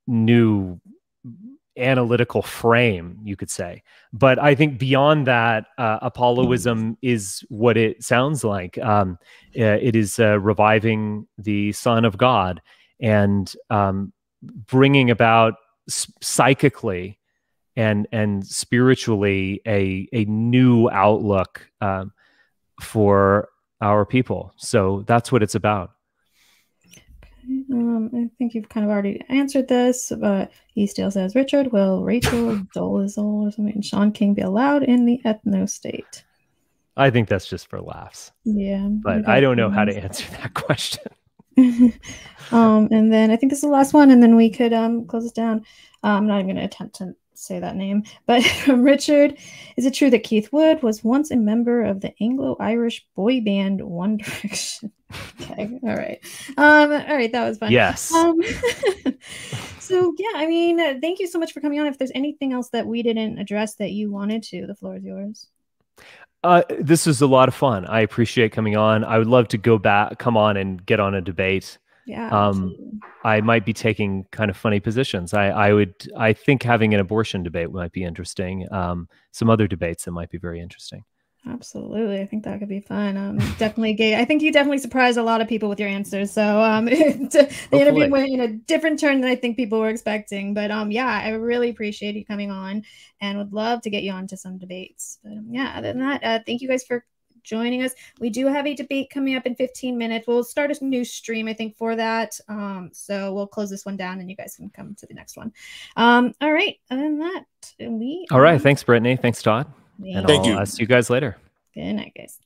new analytical frame, you could say. But I think beyond that, Apolloism is what it sounds like. It is reviving the Son of God and bringing about psychically and spiritually a new outlook for our people. So that's what it's about. I think you've kind of already answered this, but he still says, Richard, will Rachel Dolezal or something, and Sean King be allowed in the ethno state? I think that's just for laughs. Yeah. But I don't know how to answer that question. And then I think this is the last one, and then we could close this down. I'm not even going to attempt to say that name, but from Richard, is it true that Keith Wood was once a member of the Anglo-Irish boy band One Direction? Okay, all right, that was fun. Yes. So yeah, I mean, thank you so much for coming on. If there's anything else that we didn't address that you wanted to, the floor is yours. This was a lot of fun. I appreciate coming on. I would love to come on and get on a debate Yeah. I might be taking kind of funny positions. I think having an abortion debate might be interesting. Some other debates that might be very interesting. Absolutely. I think that could be fun. Definitely gay. I think you definitely surprised a lot of people with your answers. So the interview went in a different turn than I think people were expecting. But yeah, I really appreciate you coming on and would love to get you onto some debates. But yeah, other than that, thank you guys for joining us. We do have a debate coming up in 15 minutes. We'll start a new stream, I think, for that. So we'll close this one down and you guys can come to the next one. All right. Other than that, all right. Thanks, Brittany. Thanks, Todd. Yeah. Thank you. I'll see you guys later. Good night, guys.